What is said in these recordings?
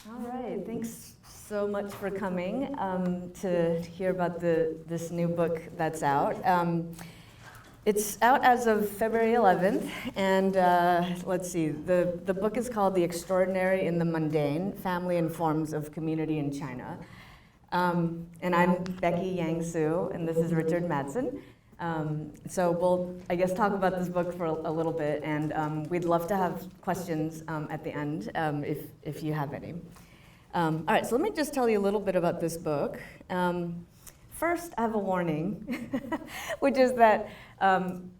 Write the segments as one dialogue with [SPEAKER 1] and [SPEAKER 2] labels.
[SPEAKER 1] All right, thanks so much for coming to hear about this new book that's out. It's out as of February 11th, and let's see, the book is called The Extraordinary in the Mundane, Family and Forms of Community in China. And I'm Becky Yang Su, and this is Richard Madsen. So we'll, I guess, talk about this book for a little bit, and we'd love to have questions at the end if you have any. All right, so let me just tell you a little bit about this book. First, I have a warning, which is that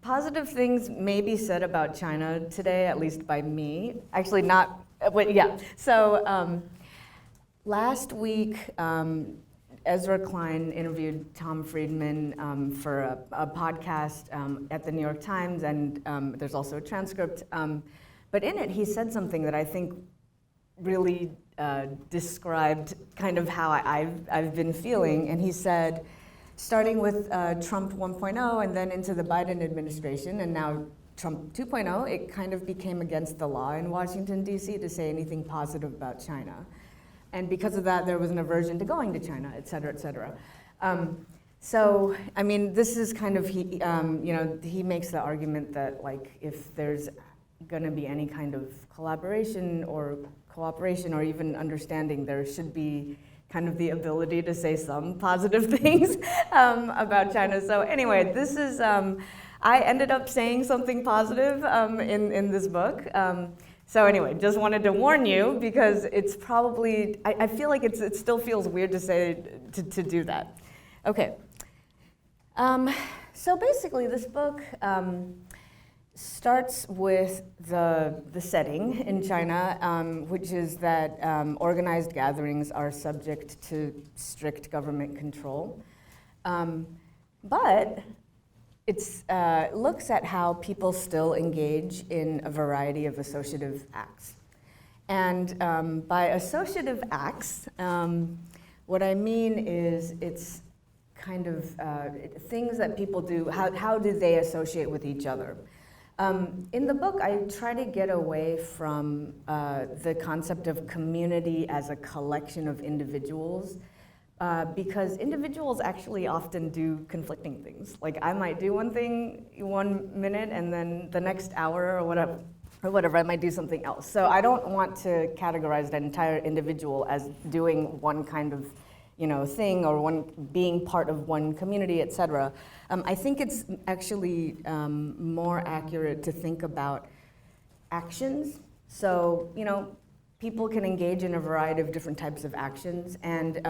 [SPEAKER 1] positive things may be said about China today, at least by me. Actually, not, but yeah. So last week, Ezra Klein interviewed Tom Friedman for a podcast at the New York Times, and there's also a transcript. But in it, he said something that I think really described kind of how I've been feeling. And he said, starting with Trump 1.0 and then into the Biden administration, and now Trump 2.0, it kind of became against the law in Washington, D.C. to say anything positive about China. And because of that, there was an aversion to going to China, et cetera, et cetera. So, I mean, this is kind of, he makes the argument that, like, if there's gonna be any kind of collaboration or cooperation or even understanding, there should be kind of the ability to say some positive things about China. So anyway, this is, I ended up saying something positive in this book. So anyway, just wanted to warn you because it's probably, I feel like it still feels weird to say, to do that. Okay. So basically this book starts with the setting in China, which is that organized gatherings are subject to strict government control. But it looks at how people still engage in a variety of associative acts. And by associative acts, what I mean is it's kind of things that people do, how do they associate with each other? In the book, I try to get away from the concept of community as a collection of individuals, because individuals actually often do conflicting things. Like I might do one thing 1 minute and then the next hour or whatever, I might do something else. So I don't want to categorize an entire individual as doing one kind of thing or being part of one community, et cetera. I think it's actually more accurate to think about actions. So, people can engage in a variety of different types of actions, and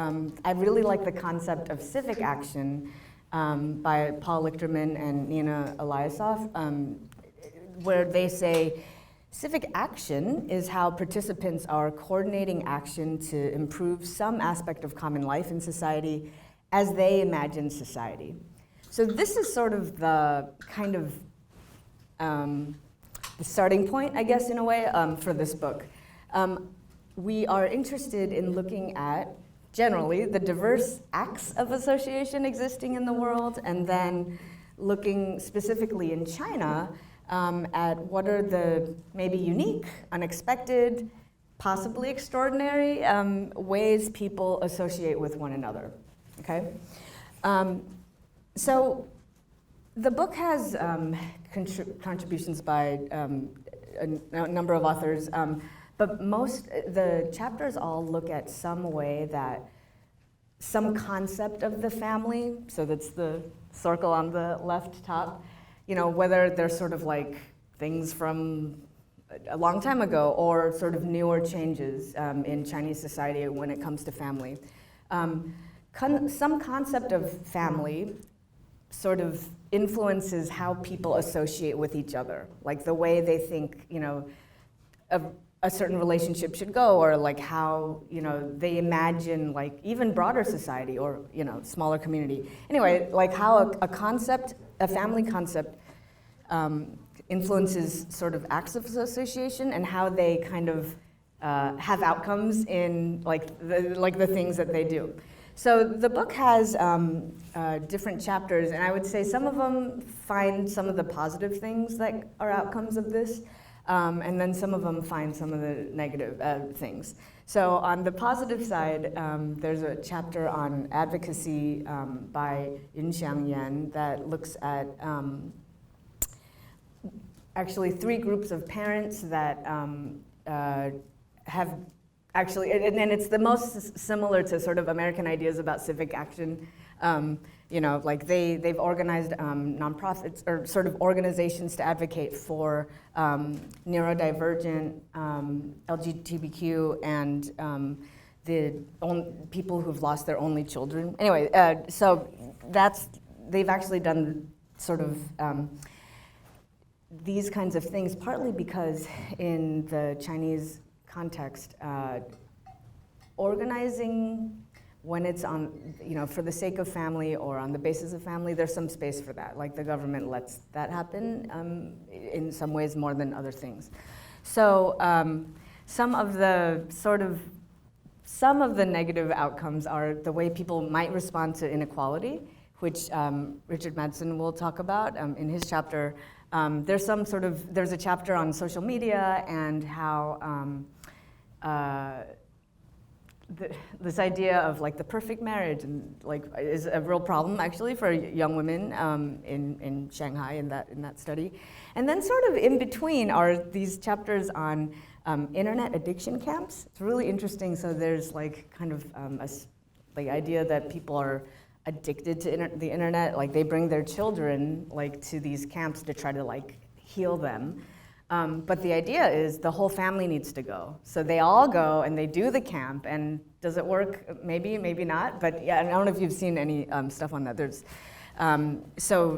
[SPEAKER 1] I really like the concept of civic action by Paul Lichterman and Nina Eliasov, where they say, civic action is how participants are coordinating action to improve some aspect of common life in society as they imagine society. So this is sort of the kind of the starting point, I guess, in a way, for this book. We are interested in looking at, generally, the diverse acts of association existing in the world, and then looking specifically in China at what are the maybe unique, unexpected, possibly extraordinary ways people associate with one another, okay? So the book has contributions by a number of authors, but the chapters all look at some way that some concept of the family, so that's the circle on the left top, whether they're sort of like things from a long time ago or sort of newer changes in Chinese society when it comes to family. Some concept of family sort of influences how people associate with each other, like the way they think, a certain relationship should go, or like how, they imagine like even broader society or, smaller community. Anyway, like how a family concept influences sort of acts of association and how they kind of have outcomes in like the things that they do. So the book has different chapters, and I would say some of them find some of the positive things that are outcomes of this. And then some of them find some of the negative things. So on the positive side, there's a chapter on advocacy by Yunxiang Yan that looks at actually 3 groups of parents that have actually, and it's the most similar to sort of American ideas about civic action. You know, like they've organized nonprofits or sort of organizations to advocate for neurodivergent, LGBTQ, and the people who've lost their only children. Anyway, so they've actually done sort of these kinds of things, partly because in the Chinese context, organizing when it's on, you know, for the sake of family or on the basis of family, there's some space for that. Like the government lets that happen in some ways more than other things. So some of the negative outcomes are the way people might respond to inequality, which Richard Madsen will talk about in his chapter. There's a chapter on social media and how this idea of like the perfect marriage and like is a real problem actually for young women in Shanghai in that study. And then sort of in between are these chapters on internet addiction camps. It's really interesting. So there's like kind of the idea that people are addicted to the internet, like they bring their children like to these camps to try to like heal them. But the idea is the whole family needs to go. So they all go and they do the camp, and does it work? Maybe, maybe not, but yeah, I don't know if you've seen any stuff on that. There's, and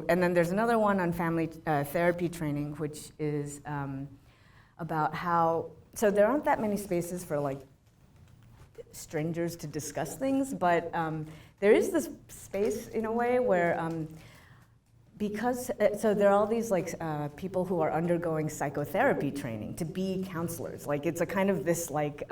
[SPEAKER 1] then there's another one on family therapy training, which is about how, so there aren't that many spaces for like strangers to discuss things, but there is this space in a way where, so there are all these like people who are undergoing psychotherapy training to be counselors. Like it's a kind of this like,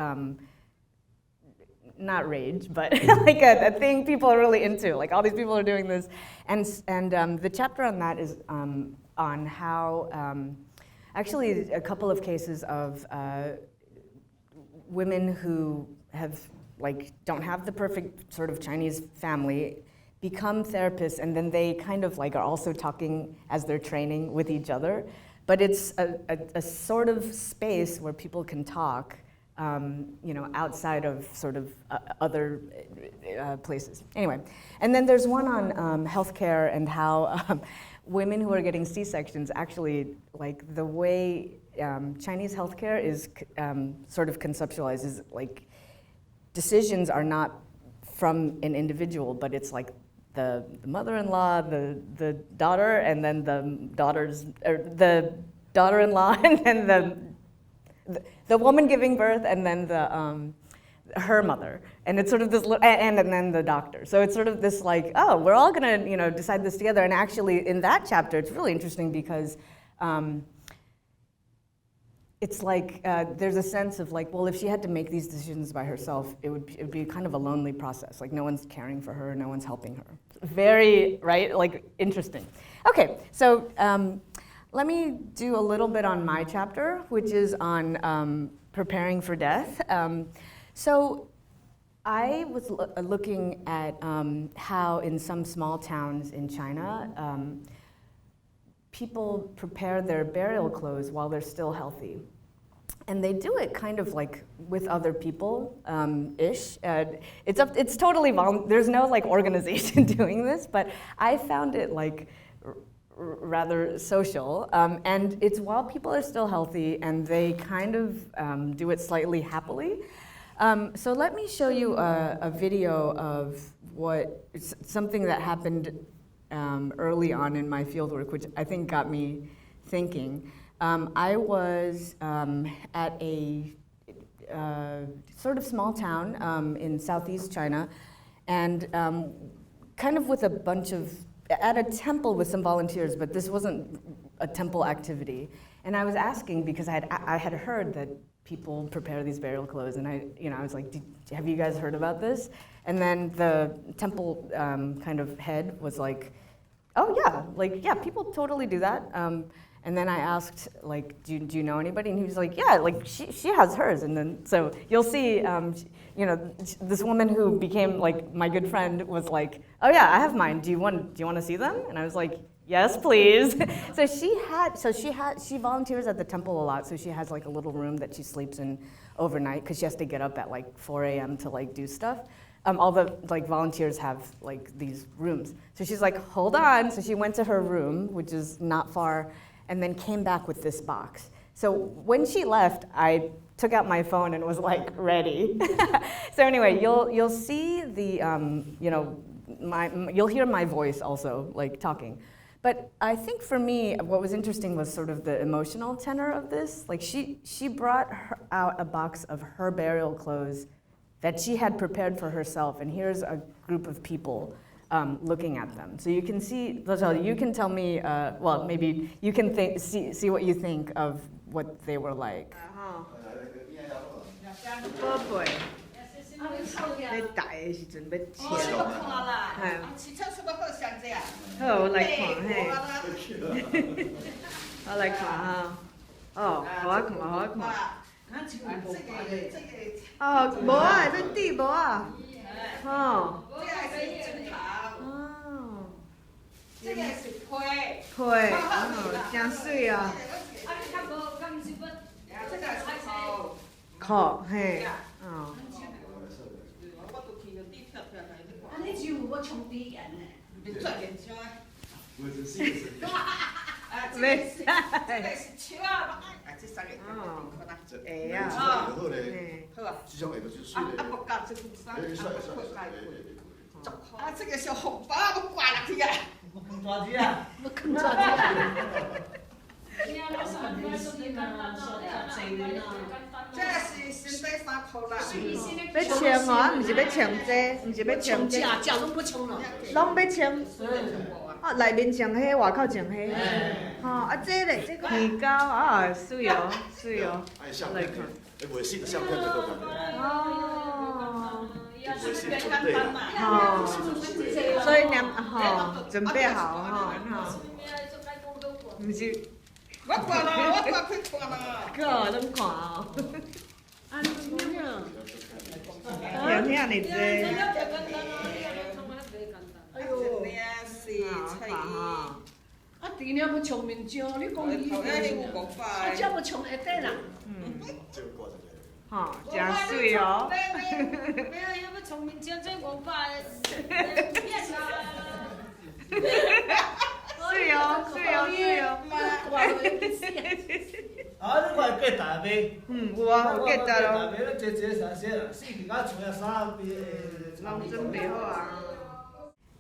[SPEAKER 1] not rage, but like a thing people are really into. Like all these people are doing this. And the chapter on that is on how, actually a couple of cases of women who don't have the perfect sort of Chinese family, become therapists, and then they kind of like are also talking as they're training with each other. But it's a sort of space where people can talk, you know, outside of sort of other places. Anyway, and then there's one on healthcare and how women who are getting C-sections actually, like the way Chinese healthcare is sort of conceptualized is like decisions are not from an individual, but it's like the mother-in-law, the daughter, and then the daughter-in-law, and then the woman giving birth, and then her mother, and it's sort of this, and then the doctor. So it's sort of this like, oh, we're all gonna, you know, decide this together. And actually, in that chapter, it's really interesting because it's like there's a sense of like, well, if she had to make these decisions by herself, it'd be kind of a lonely process. Like no one's caring for her, no one's helping her. Very, right, like interesting. Okay, so let me do a little bit on my chapter, which is on preparing for death. So I was looking at how in some small towns in China, people prepare their burial clothes while they're still healthy. And they do it kind of like with other people, ish. It's totally there's no like organization doing this, but I found it like rather social. And it's while people are still healthy and they kind of do it slightly happily. So let me show you a video of something that happened early on in my fieldwork, which I think got me thinking. I was at a sort of small town in southeast China, and kind of with a bunch of, at a temple with some volunteers, but this wasn't a temple activity. And I was asking because I had heard that people prepare these burial clothes, and I was like, have you guys heard about this? And then the temple kind of head was like, oh yeah, like yeah, people totally do that. And then I asked, like, do you know anybody? And he was like, yeah, like she has hers. And then so you'll see, you know, this woman who became like my good friend was like, oh yeah, I have mine. Do you want to see them? And I was like, yes, please. So she volunteers at the temple a lot. So she has like a little room that she sleeps in overnight because she has to get up at like 4 a.m. to like do stuff. All the like volunteers have like these rooms. So she's like, hold on. So she went to her room, which is not far, and then came back with this box. So when she left, I took out my phone and was like ready. So anyway, you'll see the you know, you'll hear my voice also like talking. But I think for me, what was interesting was sort of the emotional tenor of this. Like she brought out a box of her burial clothes that she had prepared for herself, and here's a group of people looking at them. So you can see, you can tell me, well, maybe you can see what you think of what they were like.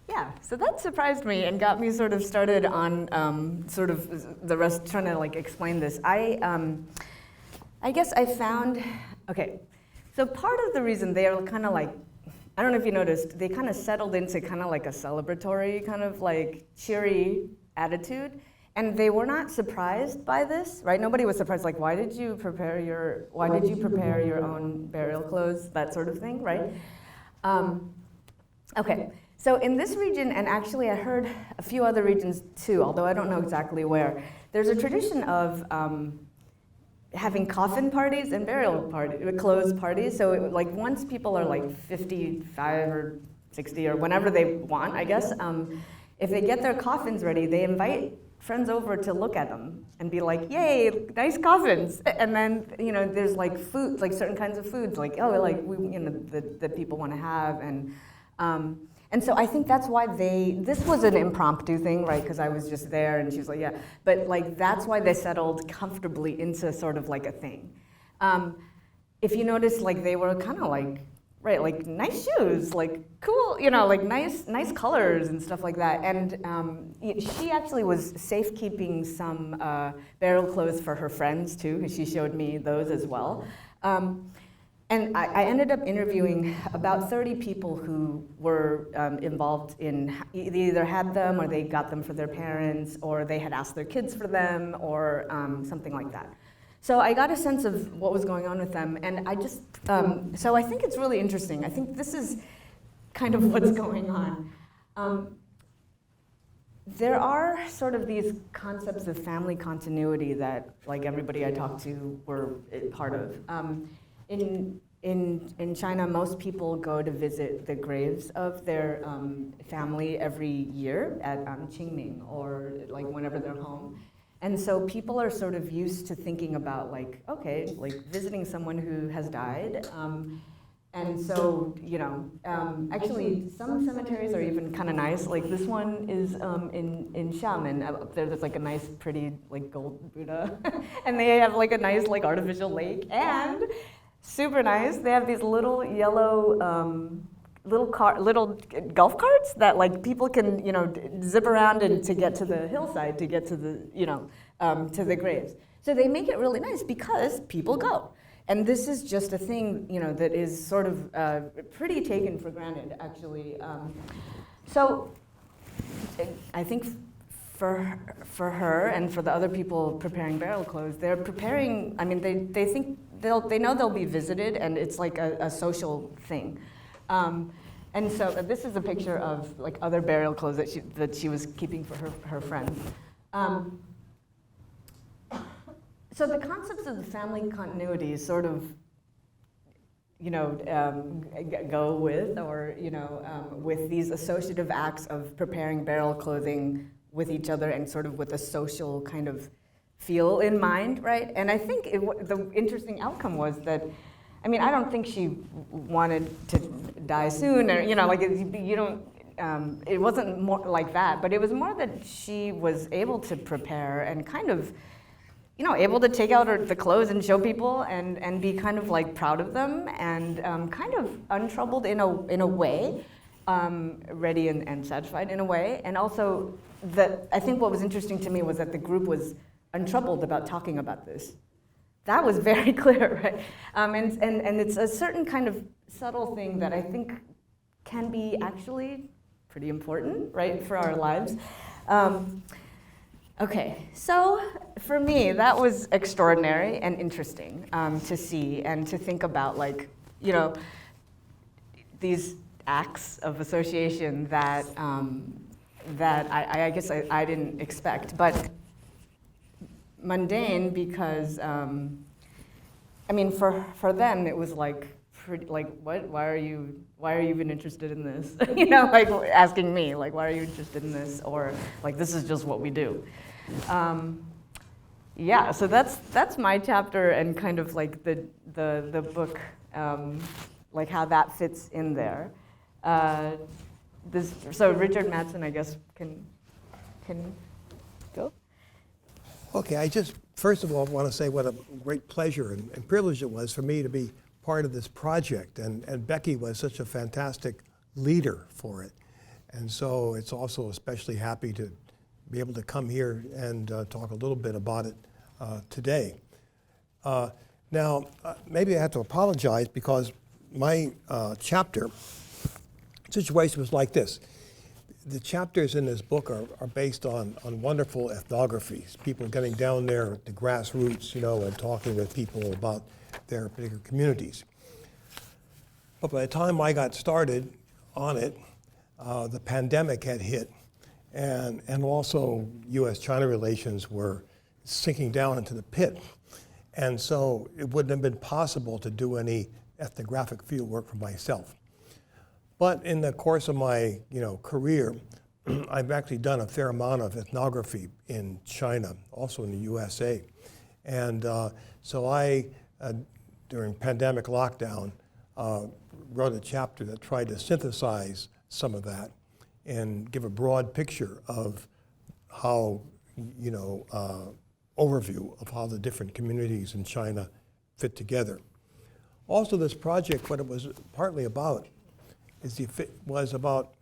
[SPEAKER 1] Yeah, so that surprised me and got me sort of started on sort of the rest, trying to like explain this. I guess I found, okay, so part of the reason they are kind of like, I don't know if you noticed, they kind of settled into kind of like a celebratory, kind of like cheery attitude. And they were not surprised by this, right? Nobody was surprised, like, why did you prepare your own burial clothes, that sort of thing, right? Okay, so in this region, and actually I heard a few other regions too, although I don't know exactly where, there's a tradition of having coffin parties and burial clothes parties. So like once people are like 55 or 60 or whenever they want, I guess, if they get their coffins ready, they invite friends over to look at them and be like, yay, nice coffins. And then, you know, there's like food, like certain kinds of foods, like, oh, like, you know, that people want to have. And so I think that's why this was an impromptu thing, right? Because I was just there and she was like, yeah. But like, that's why they settled comfortably into sort of like a thing. If you notice, like they were kind of like, right, like nice shoes, like cool, you know, like nice colors and stuff like that. And she actually was safekeeping some burial clothes for her friends too, because she showed me those as well. And I ended up interviewing about 30 people who were involved in, they either had them or they got them for their parents or they had asked their kids for them or something like that. So I got a sense of what was going on with them, and I just, so I think it's really interesting. I think this is kind of what's going on. there are sort of these concepts of family continuity that, like, everybody I talked to were part of. In China, most people go to visit the graves of their family every year at Qingming, or like whenever they're home. And so people are sort of used to thinking about, like, okay, like visiting someone who has died. And so, you know, actually some cemeteries are even kind of nice. Like this one is in Xiamen. Up there's like a nice, pretty, like gold Buddha. And they have like a nice, like artificial lake. And super nice, they have these little yellow, little golf carts that like people can, you know, zip around and to get to the hillside, to get to the, you know, to the graves. So they make it really nice because people go. And this is just a thing, you know, that is sort of pretty taken for granted, actually. So I think for her and for the other people preparing burial clothes, they're preparing, I mean, they think, they know they'll be visited, and it's like a social thing. And so this is a picture of like other burial clothes that she was keeping for her friends. So the concepts of the family continuity sort of, you know, go with, or, you know, with these associative acts of preparing burial clothing with each other and sort of with a social kind of feel in mind, right? And I think the interesting outcome was that, I mean, I don't think she wanted to die soon, or, you know, like you don't, it wasn't more like that, but it was more that she was able to prepare and kind of, you know, able to take out the clothes and show people and be kind of like proud of them, and kind of untroubled in a way, ready and satisfied in a way. And also, I think what was interesting to me was that the group was untroubled about talking about this. That was very clear, right? And it's a certain kind of subtle thing that I think can be actually pretty important, right, for our lives. Okay, so for me, that was extraordinary and interesting to see and to think about, like, you know, these acts of association that that I guess I didn't expect, but mundane because I mean, for them it was like pretty, like, what? Why are you even interested in this? You know, like asking me, like, why are you interested in this? Or like, this is just what we do. Yeah, so that's my chapter, and kind of like the book, like how that fits in there. So Richard Mattson, I guess, can go.
[SPEAKER 2] Okay, I just first of all want to say what a great pleasure and privilege it was for me to be part of this project, and Becky was such a fantastic leader for it, and so it's also especially happy to be able to come here and talk a little bit about it today. Now, maybe I have to apologize because my chapter situation was like this. The chapters in this book are based on wonderful ethnographies, people getting down there at the grassroots, you know, and talking with people about their particular communities. But by the time I got started on it, the pandemic had hit, and also U.S.-China relations were sinking down into the pit. And so it wouldn't have been possible to do any ethnographic field work for myself. But in the course of my, you know, career, I've actually done a fair amount of ethnography in China, also in the USA. And so I, during pandemic lockdown, wrote a chapter that tried to synthesize some of that and give a broad picture of how, you know, overview of how the different communities in China fit together. Also, this project, what it was partly about, was about,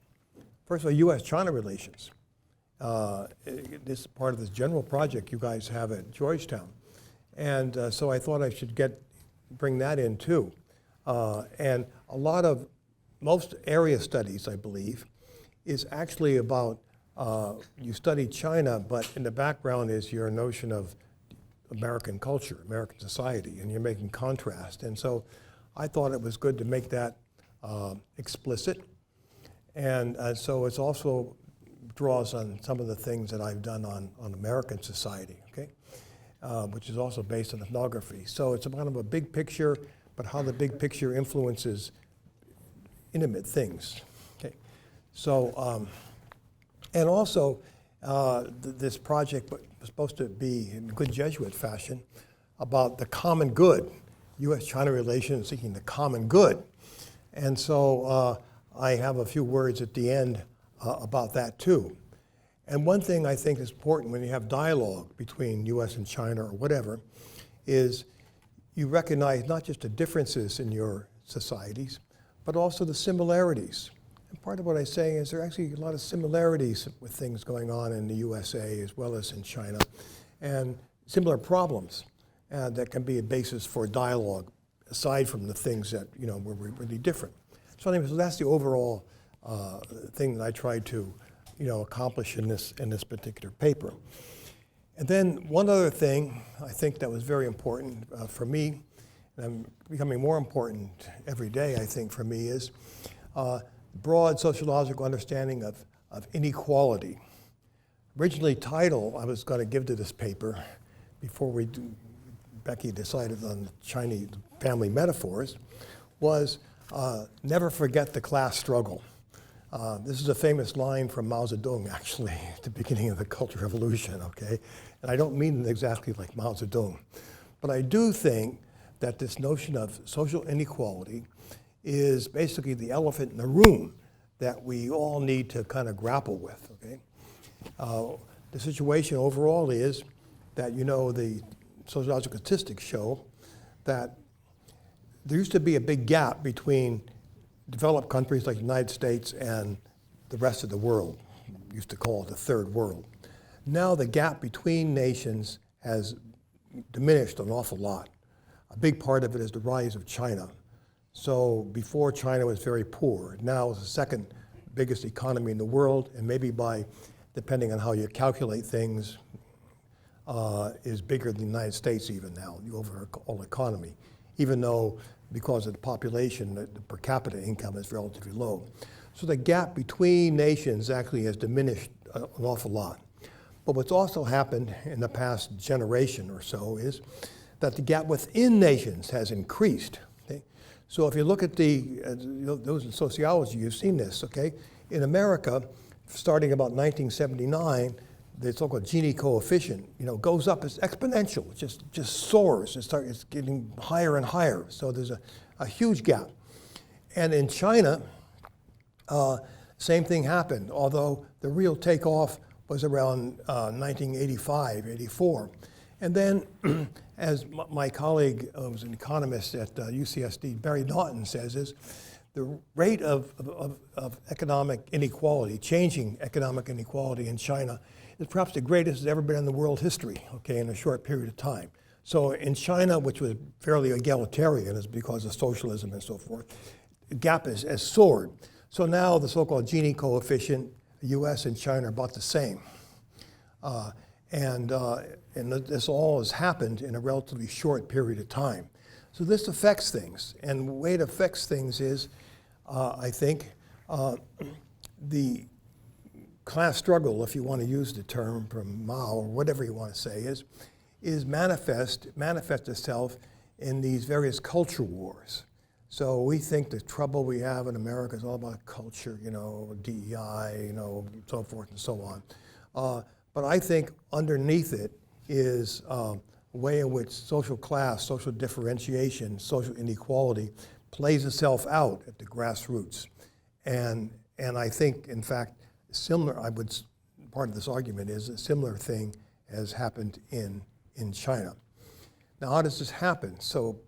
[SPEAKER 2] first of all, U.S.-China relations. This is part of this general project you guys have at Georgetown. And so I thought I should bring that in too. And a lot of, most area studies, I believe, is actually about, you study China, but in the background is your notion of American culture, American society, and you're making contrast. And so I thought it was good to make that explicit. And so it's also draws on some of the things that I've done on American society, okay? Which is also based on ethnography. So it's a kind of a big picture, but how the big picture influences intimate things, okay? So, and also, this project was supposed to be, in good Jesuit fashion, about the common good, U.S.-China relations seeking the common good. And so I have a few words at the end about that too. And one thing I think is important when you have dialogue between U.S. and China or whatever is you recognize not just the differences in your societies, but also the similarities. And part of what I'm saying is there are actually a lot of similarities with things going on in the USA as well as in China, and similar problems that can be a basis for dialogue, aside from the things that were really different. So anyway, so that's the overall thing that I tried to accomplish in this particular paper. And then one other thing I think that was very important for me, and becoming more important every day, I think, for me, is broad sociological understanding of inequality. Originally title I was going to give to this paper before Becky decided on the Chinese family metaphors was never forget the class struggle. This is a famous line from Mao Zedong, actually, at the beginning of the Cultural Revolution, okay? And I don't mean it exactly like Mao Zedong. But I do think that this notion of social inequality is basically the elephant in the room that we all need to kind of grapple with, okay? The situation overall is that, the sociological statistics show that there used to be a big gap between developed countries like the United States and the rest of the world. We used to call it the third world. Now the gap between nations has diminished an awful lot. A big part of it is the rise of China. So before China was very poor. Now it's the second biggest economy in the world, and maybe by, depending on how you calculate things, is bigger than the United States even now, the overall economy, even though because of the population, the per capita income is relatively low. So the gap between nations actually has diminished an awful lot. But what's also happened in the past generation or so is that the gap within nations has increased. Okay? So if you look at those in sociology, you've seen this, okay? In America, starting about 1979, the so-called Gini coefficient, goes up. It's exponential. It just soars. It's getting higher and higher. So there's a huge gap. And in China, same thing happened, although the real takeoff was around 1985, 84. And then, as my colleague, who's an economist at UCSD, Barry Naughton, says, is the rate of economic inequality, changing economic inequality in China, is perhaps the greatest it's ever been in the world history, okay, in a short period of time. So in China, which was fairly egalitarian, is because of socialism and so forth, the gap has soared. So now the so-called Gini coefficient, the US and China are about the same. And this all has happened in a relatively short period of time. So this affects things. And the way it affects things is, I think, the class struggle, if you want to use the term from Mao or whatever you want to say, is manifest itself in these various culture wars. So we think the trouble we have in America is all about culture, DEI, so forth and so on. But I think underneath it is a way in which social class, social differentiation, social inequality plays itself out at the grassroots. And I think, in fact, part of this argument is a similar thing has happened in China. Now, how does this happen? So,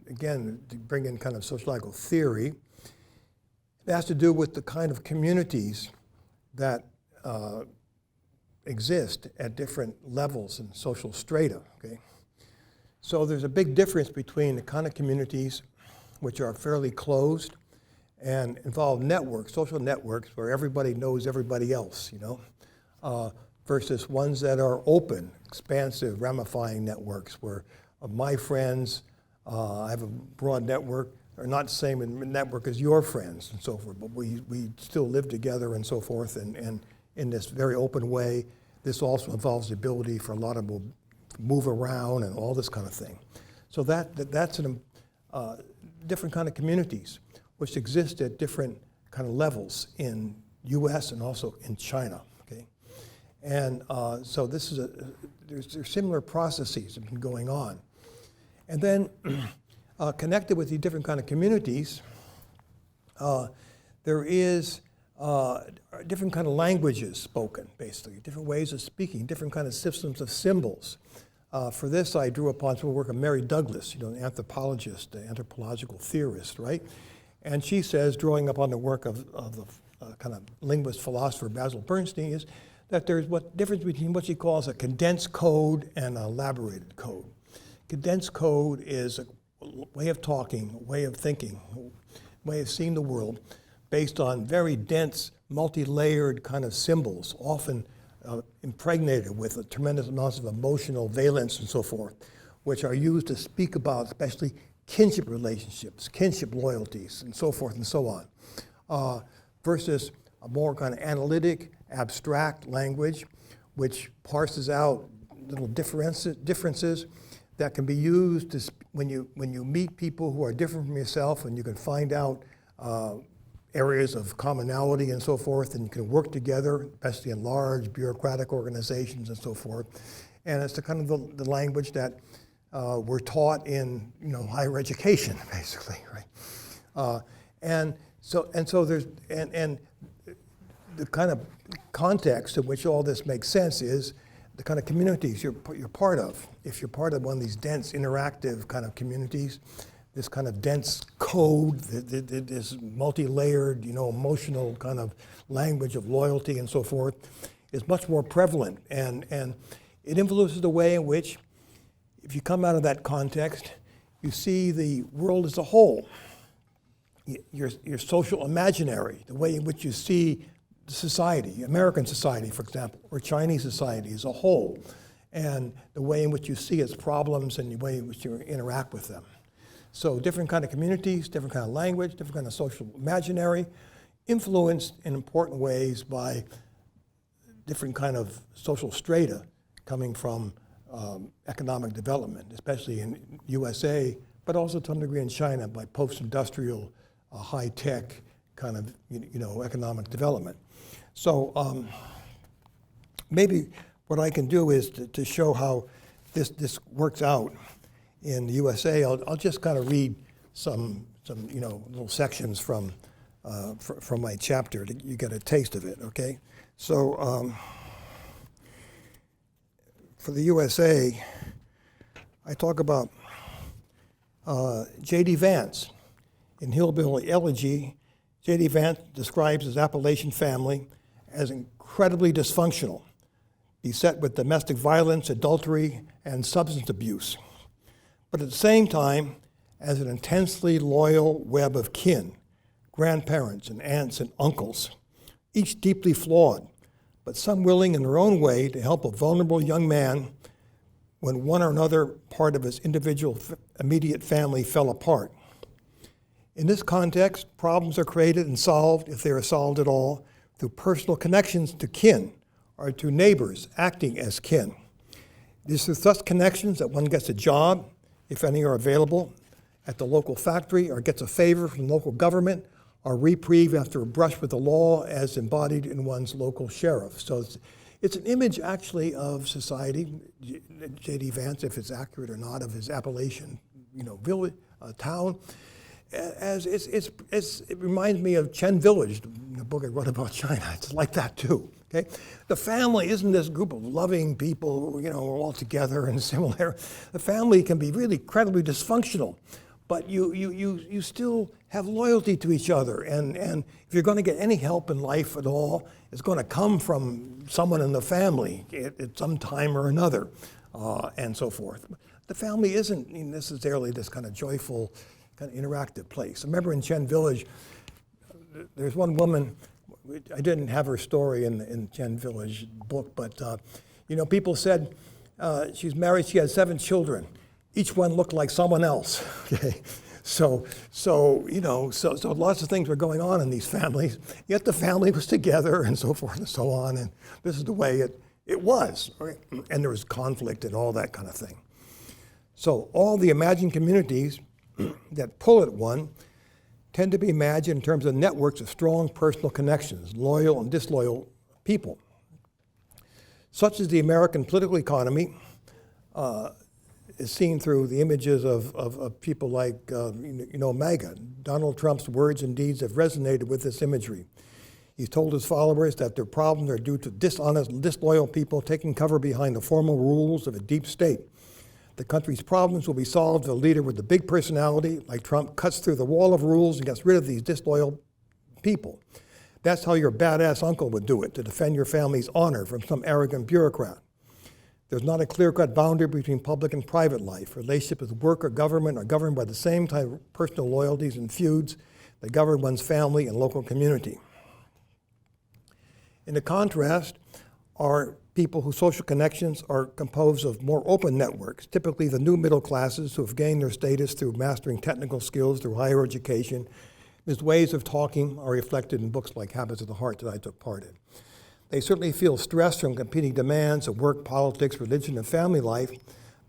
[SPEAKER 2] again, to bring in kind of sociological theory, it has to do with the kind of communities that exist at different levels in social strata, okay? So there's a big difference between the kind of communities which are fairly closed and involve networks, social networks, where everybody knows everybody else, versus ones that are open, expansive, ramifying networks, where my friends, I have a broad network, are not the same network as your friends and so forth, but we still live together and so forth, and in this very open way. This also involves the ability for a lot of them to move around and all this kind of thing. So that's different kind of communities which exist at different kind of levels in U.S. and also in China. Okay, and so this is there's similar processes that have been going on, and then connected with these different kind of communities, there is different kind of languages spoken, basically, different ways of speaking, different kind of systems of symbols. For this, I drew upon some work of Mary Douglas, an anthropologist, an anthropological theorist, right? And she says, drawing upon the work of the kind of linguist philosopher Basil Bernstein, is that there's what difference between what she calls a condensed code and an elaborated code. Condensed code is a way of talking, a way of thinking, a way of seeing the world based on very dense, multi-layered kind of symbols, often impregnated with a tremendous amounts of emotional valence and so forth, which are used to speak about especially kinship relationships, kinship loyalties, and so forth and so on, versus a more kind of analytic, abstract language, which parses out little differences that can be used to when you meet people who are different from yourself, and you can find out areas of commonality and so forth, and you can work together, especially in large bureaucratic organizations and so forth. And it's the kind of the language that we're taught in higher education, basically, right? And so there's the kind of context in which all this makes sense is the kind of communities you're part of. If you're part of one of these dense, interactive kind of communities, this kind of dense code, this multi-layered, emotional kind of language of loyalty and so forth, is much more prevalent, and it influences the way in which, if you come out of that context, you see the world as a whole. Your social imaginary, the way in which you see society, American society, for example, or Chinese society as a whole, and the way in which you see its problems and the way in which you interact with them. So different kind of communities, different kind of language, different kind of social imaginary, influenced in important ways by different kind of social strata coming from economic development, especially in USA, but also to some degree in China by post-industrial, high-tech kind of economic development. So maybe what I can do is to show how this works out in the USA. I'll just kind of read some little sections from my chapter to you get a taste of it. Okay, so for the USA, I talk about J.D. Vance. In Hillbilly Elegy, J.D. Vance describes his Appalachian family as incredibly dysfunctional, beset with domestic violence, adultery, and substance abuse, but at the same time as an intensely loyal web of kin, grandparents and aunts and uncles, each deeply flawed, but some willing in their own way to help a vulnerable young man when one or another part of his individual immediate family fell apart. In this context, problems are created and solved, if they are solved at all, through personal connections to kin or to neighbors acting as kin. It is through such connections that one gets a job, if any are available, at the local factory, or gets a favor from local government, or reprieve after a brush with the law as embodied in one's local sheriff. So it's an image, actually, of society, J.D. Vance, if it's accurate or not, of his Appalachian, village, town. As it reminds me of Chen Village, the book I wrote about China. It's like that too. Okay, the family isn't this group of loving people, all together and similar. The family can be really incredibly dysfunctional, but you still have loyalty to each other, and if you're going to get any help in life at all, it's going to come from someone in the family at some time or another, and so forth. The family isn't necessarily this kind of joyful, kind of interactive place. I remember in Chen Village, there's one woman. I didn't have her story in Chen Village book, but people said she's married. She had 7 children. Each one looked like someone else. Okay, So lots of things were going on in these families, yet the family was together and so forth and so on, and this is the way it was, right? And there was conflict and all that kind of thing. So all the imagined communities that pull at one tend to be imagined in terms of networks of strong personal connections, loyal and disloyal people. Such is the American political economy, is seen through the images of people like, MAGA. Donald Trump's words and deeds have resonated with this imagery. He's told his followers that their problems are due to dishonest, disloyal people taking cover behind the formal rules of a deep state. The country's problems will be solved if a leader with a big personality, like Trump, cuts through the wall of rules and gets rid of these disloyal people. That's how your badass uncle would do it, to defend your family's honor from some arrogant bureaucrat. There's not a clear-cut boundary between public and private life. Relationships with work or government are governed by the same type of personal loyalties and feuds that govern one's family and local community. In the contrast are people whose social connections are composed of more open networks, typically the new middle classes who have gained their status through mastering technical skills through higher education. These ways of talking are reflected in books like Habits of the Heart that I took part in. They certainly feel stress from competing demands of work, politics, religion, and family life,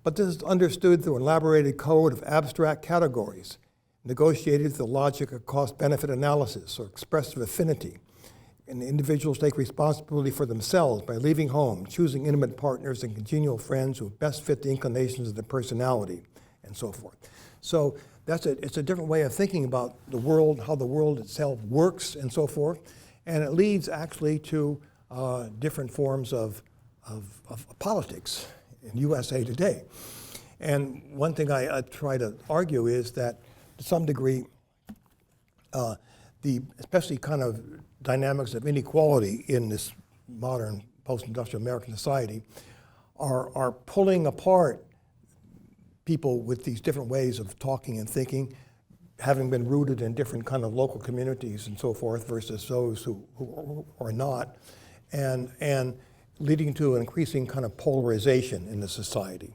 [SPEAKER 2] but this is understood through an elaborated code of abstract categories, negotiated through the logic of cost-benefit analysis or expressive affinity. And individuals take responsibility for themselves by leaving home, choosing intimate partners and congenial friends who best fit the inclinations of their personality, and so forth. So it's a different way of thinking about the world, how the world itself works, and so forth. And it leads actually to different forms of politics in USA today. And one thing I try to argue is that, to some degree, the especially kind of dynamics of inequality in this modern post-industrial American society are pulling apart people with these different ways of talking and thinking, having been rooted in different kind of local communities and so forth versus those who are not, and leading to an increasing kind of polarization in the society.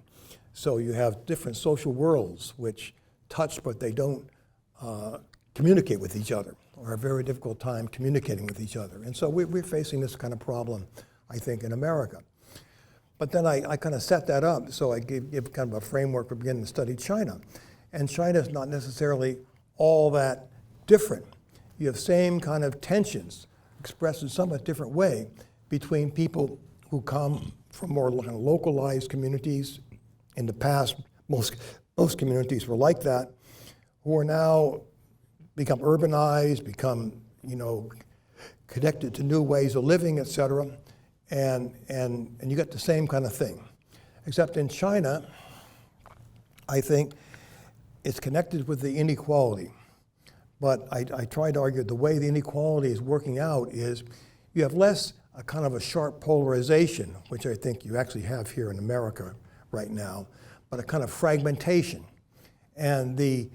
[SPEAKER 2] So you have different social worlds which touch but they don't communicate with each other, or have a very difficult time communicating with each other. And so we're facing this kind of problem, I think, in America. But then I kind of set that up, so I give kind of a framework for beginning to study China. And China is not necessarily all that different. You have same kind of tensions expressed in somewhat different way between people who come from more localized communities. In the past, most communities were like that, who are now become urbanized, become, connected to new ways of living, et cetera. And you get the same kind of thing. Except in China, I think it's connected with the inequality. But I try to argue the way the inequality is working out is you have less a kind of a sharp polarization, which I think you actually have here in America right now, but a kind of fragmentation. And the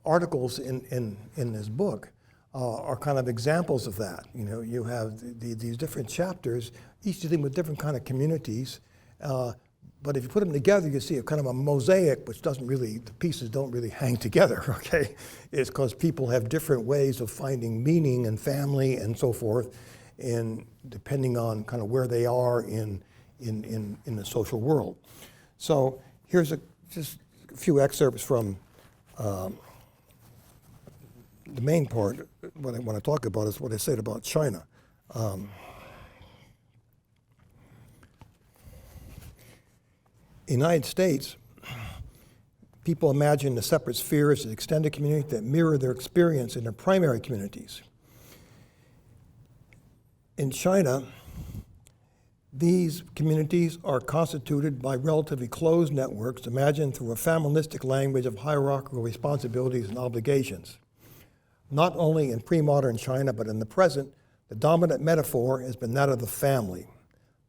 [SPEAKER 2] articles in this book are kind of examples of that. You have these different chapters, each dealing with different kind of communities, but if you put them together, you see a kind of a mosaic, which the pieces don't really hang together, okay? It's because people have different ways of finding meaning and family and so forth, depending on kind of where they are in the social world. So here's just a few excerpts from the main part. What I want to talk about is what I said about China. In the United States, people imagine the separate spheres as extended communities that mirror their experience in their primary communities. In China, these communities are constituted by relatively closed networks imagined through a familistic language of hierarchical responsibilities and obligations. Not only in pre-modern China, but in the present, the dominant metaphor has been that of the family.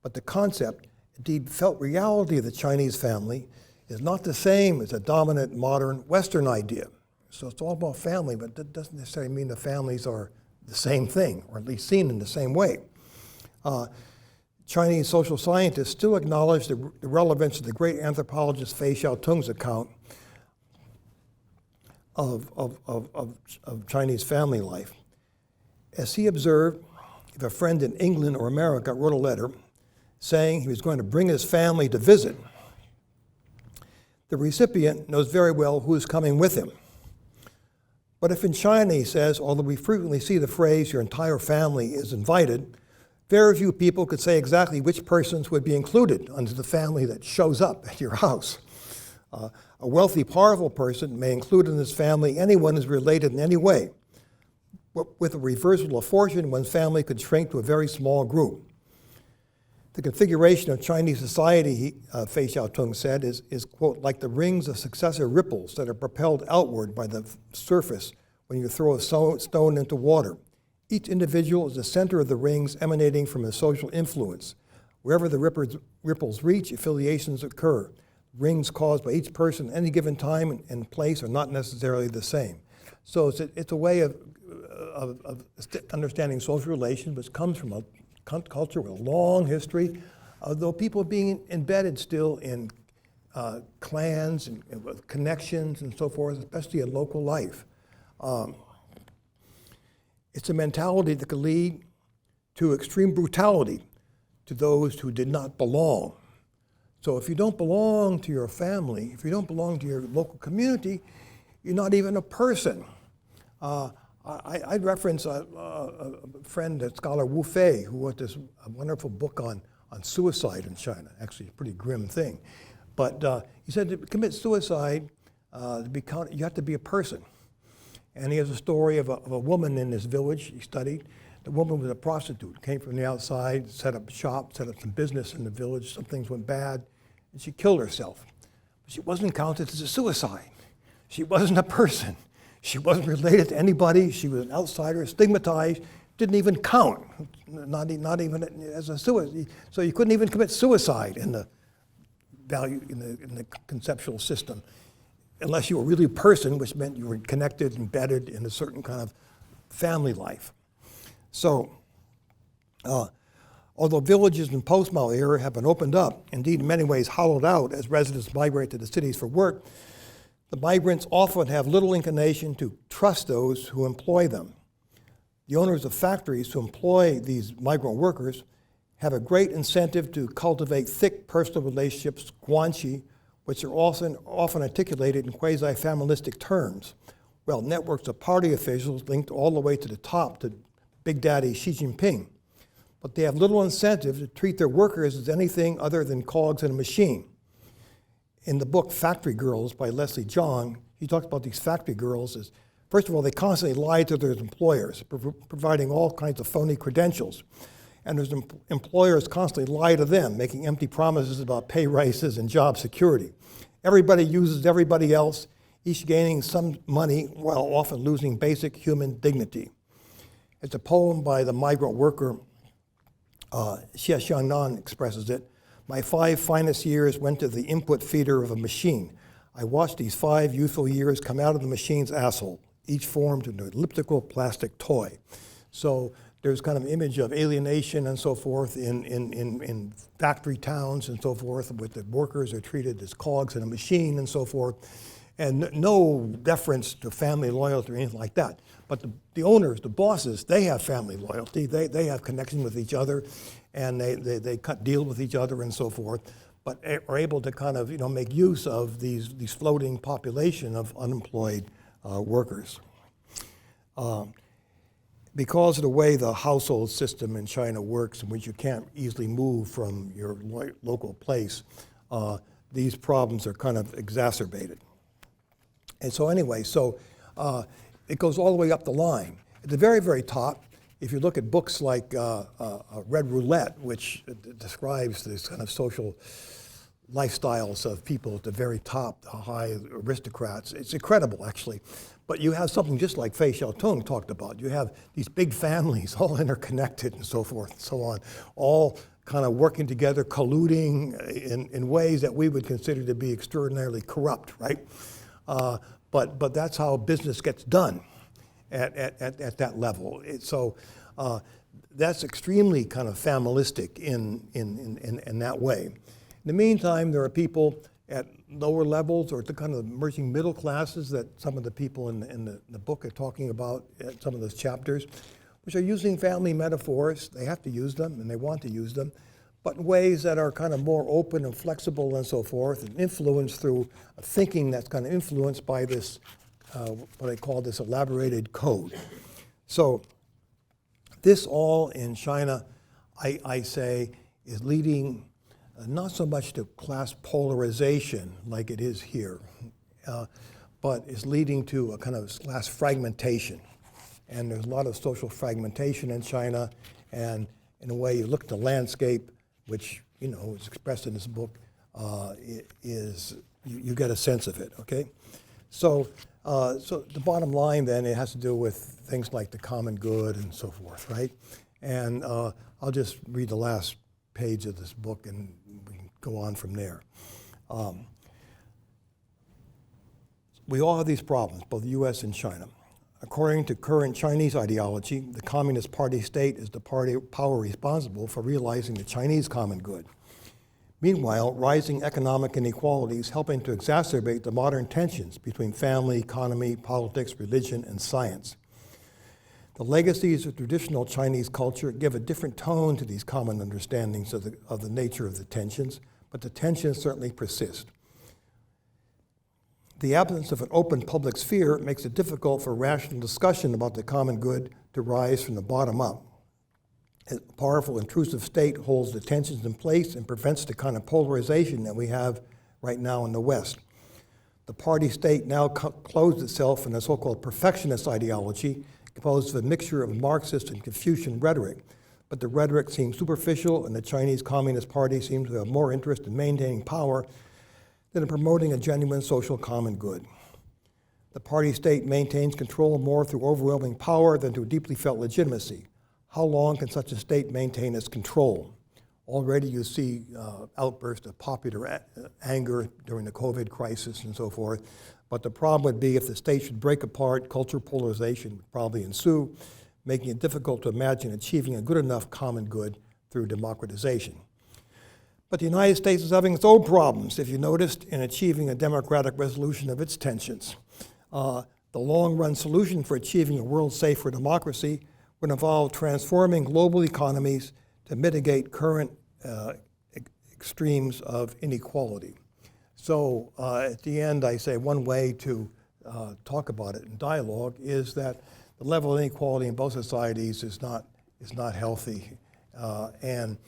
[SPEAKER 2] But the concept, indeed felt reality of the Chinese family, is not the same as a dominant modern Western idea. So it's all about family, but that doesn't necessarily mean the families are the same thing, or at least seen in the same way. Chinese social scientists still acknowledge the relevance of the great anthropologist Fei Xiaotung's account of Chinese family life. As he observed, if a friend in England or America wrote a letter saying he was going to bring his family to visit, the recipient knows very well who is coming with him. But if in China, he says, although we frequently see the phrase, your entire family is invited, very few people could say exactly which persons would be included under the family that shows up at your house. A wealthy, powerful person may include in his family anyone who is related in any way. With a reversal of fortune, one's family could shrink to a very small group. The configuration of Chinese society, Fei Xiaotung said, is, quote, like the rings of successive ripples that are propelled outward by the surface when you throw a stone into water. Each individual is the center of the rings emanating from a social influence. Wherever the ripples reach, affiliations occur. Rings caused by each person at any given time and place are not necessarily the same. So it's a way of understanding social relations, which comes from a culture with a long history, although people being embedded still in clans and with connections and so forth, especially in local life. It's a mentality that could lead to extreme brutality to those who did not belong. So if you don't belong to your family, if you don't belong to your local community, you're not even a person. I'd reference a friend, scholar Wu Fei, who wrote this wonderful book on suicide in China. Actually, a pretty grim thing. But he said to commit suicide, you have to be a person. And he has a story of a woman in this village he studied. The woman was a prostitute, came from the outside, set up shop, set up some business in the village. Some things went bad, and she killed herself. But she wasn't counted as a suicide. She wasn't a person. She wasn't related to anybody. She was an outsider, stigmatized, didn't even count, not even as a suicide. So you couldn't even commit suicide in the conceptual system, unless you were really a person, which meant you were connected, embedded in a certain kind of family life. So, although villages in post-Mao era have been opened up, indeed in many ways hollowed out as residents migrate to the cities for work, the migrants often have little inclination to trust those who employ them. The owners of factories who employ these migrant workers have a great incentive to cultivate thick personal relationships, guanxi, which are often articulated in quasi-familistic terms. Well, networks of party officials linked all the way to the top to Big Daddy Xi Jinping. But they have little incentive to treat their workers as anything other than cogs in a machine. In the book Factory Girls by Leslie Zhang, he talks about these factory girls as, first of all, they constantly lie to their employers, providing all kinds of phony credentials. And their employers constantly lie to them, making empty promises about pay raises and job security. Everybody uses everybody else, each gaining some money while often losing basic human dignity. It's a poem by the migrant worker, Xie Xiangnan expresses it. My 5 finest years went to the input feeder of a machine. I watched these 5 youthful years come out of the machine's asshole, each formed into an elliptical plastic toy. So there's kind of an image of alienation and so forth in factory towns and so forth, with the workers are treated as cogs in a machine and so forth, and no deference to family loyalty or anything like that. But the owners, the bosses, they have family loyalty. They have connection with each other, and they cut deal with each other and so forth, but are able to kind of make use of these floating population of unemployed workers. Because of the way the household system in China works, in which you can't easily move from your local place, these problems are kind of exacerbated. And so anyway, it goes all the way up the line. At the very, very top, if you look at books like Red Roulette, which describes this kind of social lifestyles of people at the very top, the high aristocrats, it's incredible, actually. But you have something just like Fei Xiaotung talked about. You have these big families, all interconnected and so forth and so on, all kind of working together, colluding in ways that we would consider to be extraordinarily corrupt, right? But that's how business gets done at that level. That's extremely kind of familistic in that way. In the meantime, there are people at lower levels or at the kind of emerging middle classes that some of the people in the book are talking about at some of those chapters, which are using family metaphors. They have to use them and they want to use them, but in ways that are kind of more open and flexible and so forth, and influenced through a thinking that's kind of influenced by this, what I call this elaborated code. So this all in China, I say, is leading not so much to class polarization like it is here, but is leading to a kind of class fragmentation. And there's a lot of social fragmentation in China, and in a way you look at the landscape, which is expressed in this book, you get a sense of it, okay? So the bottom line then, it has to do with things like the common good and so forth, right? And I'll just read the last page of this book and we can go on from there. We all have these problems, both the US and China. According to current Chinese ideology, the Communist Party state is the power responsible for realizing the Chinese common good. Meanwhile, rising economic inequalities helping to exacerbate the modern tensions between family, economy, politics, religion, and science. The legacies of traditional Chinese culture give a different tone to these common understandings of the nature of the tensions, but the tensions certainly persist. The absence of an open public sphere makes it difficult for rational discussion about the common good to rise from the bottom up. A powerful, intrusive state holds the tensions in place and prevents the kind of polarization that we have right now in the West. The party state now clothes itself in a so-called perfectionist ideology composed of a mixture of Marxist and Confucian rhetoric. But the rhetoric seems superficial, and the Chinese Communist Party seems to have more interest in maintaining power than in promoting a genuine social common good. The party state maintains control more through overwhelming power than through deeply felt legitimacy. How long can such a state maintain its control? Already you see outbursts of popular anger during the COVID crisis and so forth. But the problem would be if the state should break apart, cultural polarization would probably ensue, making it difficult to imagine achieving a good enough common good through democratization. But the United States is having its own problems, if you noticed, in achieving a democratic resolution of its tensions. The long-run solution for achieving a world safe for democracy would involve transforming global economies to mitigate current extremes of inequality. So at the end, I say one way to talk about it in dialogue is that the level of inequality in both societies is not healthy, and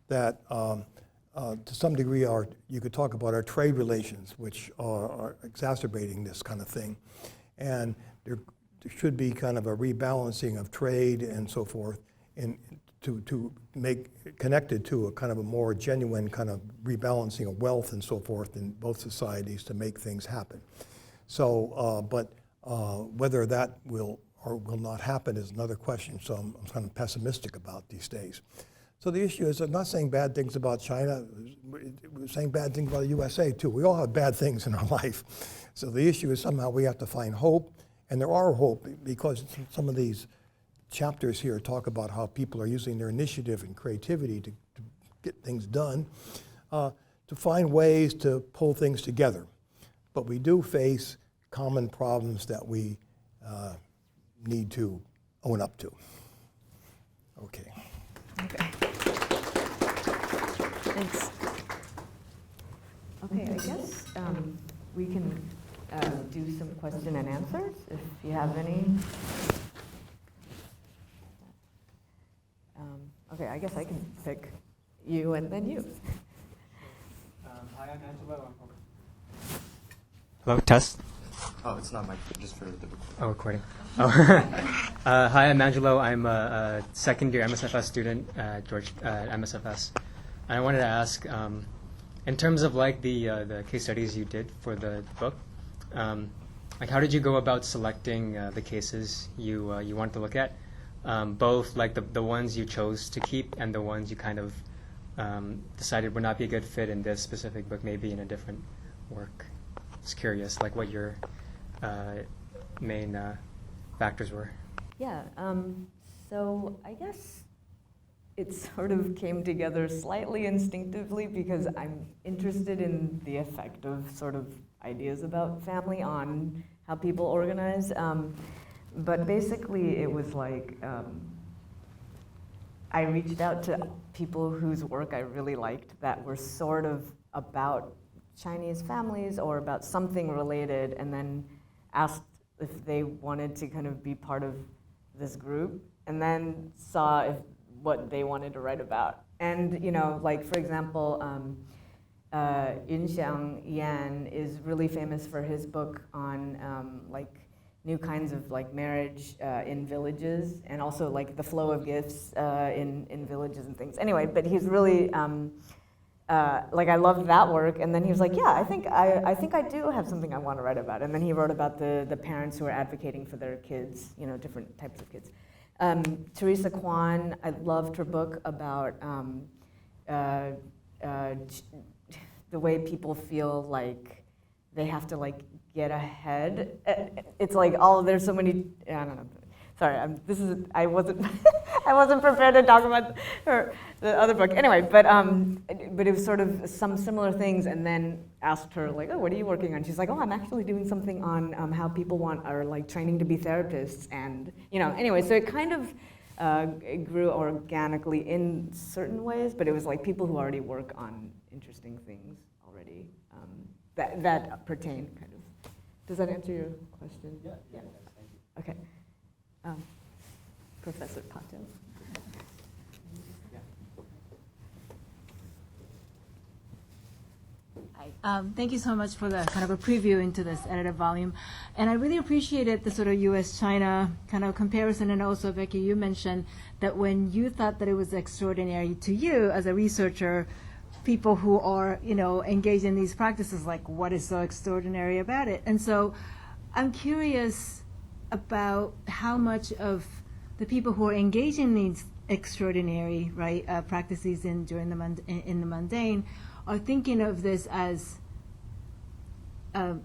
[SPEAKER 2] that to some degree you could talk about our trade relations, which are exacerbating this kind of thing. And there should be kind of a rebalancing of trade and so forth to make connected to a kind of a more genuine kind of rebalancing of wealth and so forth in both societies to make things happen. So, but whether that will or will not happen is another question. So I'm kind of pessimistic about these days. So the issue is, I'm not saying bad things about China, we're saying bad things about the USA too. We all have bad things in our life. So the issue is somehow we have to find hope, and there are hope because some of these chapters here talk about how people are using their initiative and creativity to get things done, to find ways to pull things together. But we do face common problems that we need to own up to. Okay.
[SPEAKER 1] Okay. Thanks. Okay, I guess we can do some question and answers if you have any. Okay, I guess I can pick you and then you.
[SPEAKER 3] Hi, I'm Angelo. Hello, test.
[SPEAKER 4] Oh, it's not my, just for the recording.
[SPEAKER 3] Oh, recording. Oh. Hi, I'm Angelo. I'm a second-year MSFS student at MSFS. And I wanted to ask, in terms of like the case studies you did for the book, like how did you go about selecting the cases you wanted to look at? Both like the ones you chose to keep and the ones you kind of decided would not be a good fit in this specific book, maybe in a different work. Just curious, like what your main factors were.
[SPEAKER 1] Yeah, so I guess it sort of came together slightly instinctively because I'm interested in the effect of sort of ideas about family on how people organize. But basically, it was like I reached out to people whose work I really liked that were sort of about Chinese families or about something related, and then asked if they wanted to kind of be part of this group, and then saw what they wanted to write about. And like for example, Yunxiang Yan is really famous for his book on like new kinds of like marriage in villages, and also like the flow of gifts in villages and things. Anyway, but he's really like I loved that work, and then he was like, yeah, I think I do have something I want to write about. And then he wrote about the parents who are advocating for their kids, different types of kids. Teresa Kwan, I loved her book about the way people feel like they have to like get ahead. It's like there's so many. I don't know. Sorry, I wasn't I wasn't prepared to talk about the other book. Anyway, but it was sort of some similar things, and then asked her like, oh, what are you working on? She's like, oh, I'm actually doing something on how people are like training to be therapists, and anyway, so it kind of it grew organically in certain ways, but it was like people who already work on interesting things already that pertain kind of. Does that answer your question?
[SPEAKER 3] Yeah. Thank you.
[SPEAKER 1] Okay. Professor Pato.
[SPEAKER 5] Hi. Thank you so much for the kind of a preview into this edited volume. And I really appreciated the sort of US-China kind of comparison. And also, Becky, you mentioned that when you thought that it was extraordinary to you as a researcher, people who are, engaged in these practices, like, what is so extraordinary about it? And so I'm curious about how much of the people who are engaged in these extraordinary practices in the mundane are thinking of this as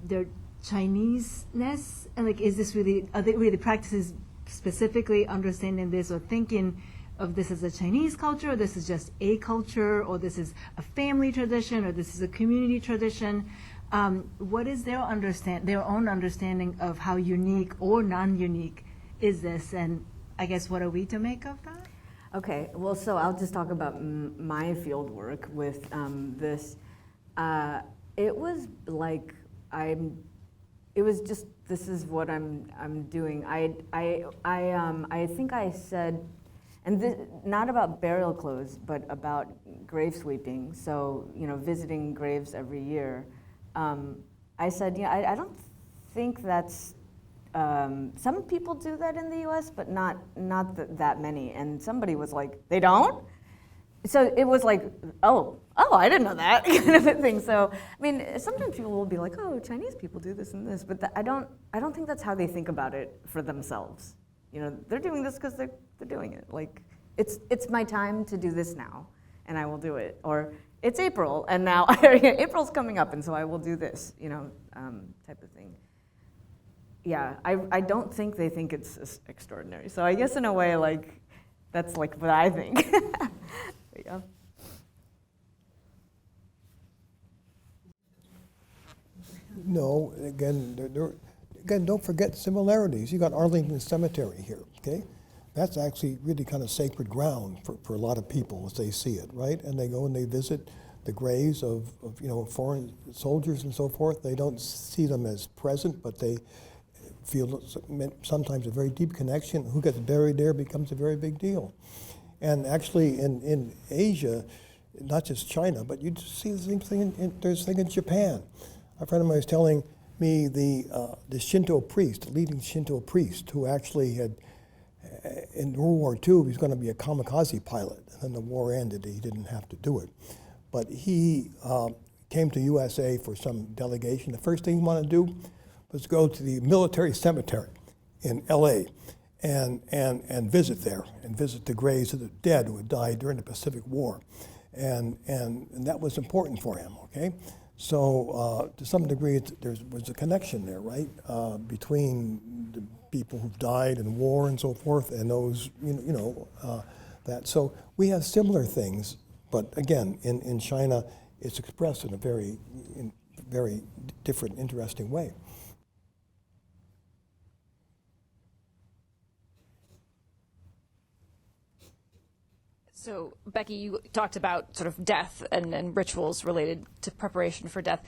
[SPEAKER 5] their Chinese-ness, and like, are they really practices specifically understanding this or thinking of this as a Chinese culture, or this is just a culture, or this is a family tradition, or this is a community tradition? What is their own understanding of how unique or non-unique is this, and I guess what are we to make of that?
[SPEAKER 1] Okay, well, so I'll just talk about my field work with this. It was like it was just, this is what I'm doing. I think I said, and this, not about burial clothes, but about grave sweeping. So visiting graves every year. I said, I don't think that's. Some people do that in the U.S., but not that many. And somebody was like, they don't? So it was like, oh, I didn't know that kind of a thing. So I mean, sometimes people will be like, oh, Chinese people do this and this, but I don't think that's how they think about it for themselves. They're doing this because they're doing it. Like, it's my time to do this now, and I will do it. Or it's April, and now April's coming up, and so I will do this. Type of thing. Yeah, I don't think they think it's extraordinary. So I guess in a way, like, that's like what I think. But yeah.
[SPEAKER 2] No, again, don't forget similarities. You got Arlington Cemetery here, okay? That's actually really kind of sacred ground for a lot of people as they see it, right? And they go and they visit the graves of foreign soldiers and so forth. They don't see them as present, but they feel sometimes a very deep connection. Who gets buried there becomes a very big deal. And actually in Asia, not just China, but you see the same thing there's a thing in Japan. A friend of mine was telling me the Shinto priest, the leading Shinto priest, who actually had, in World War II, he was going to be a kamikaze pilot. And then the war ended, he didn't have to do it. But he came to USA for some delegation. The first thing he wanted to do was go to the military cemetery in LA and visit there, and visit the graves of the dead who had died during the Pacific War. And that was important for him, okay? So to some degree, there was a connection there, right, between the people who've died in war and so forth, and those, that. So we have similar things, but again, in China, it's expressed in a very different, interesting way.
[SPEAKER 6] So, Becky, you talked about sort of death and rituals related to preparation for death.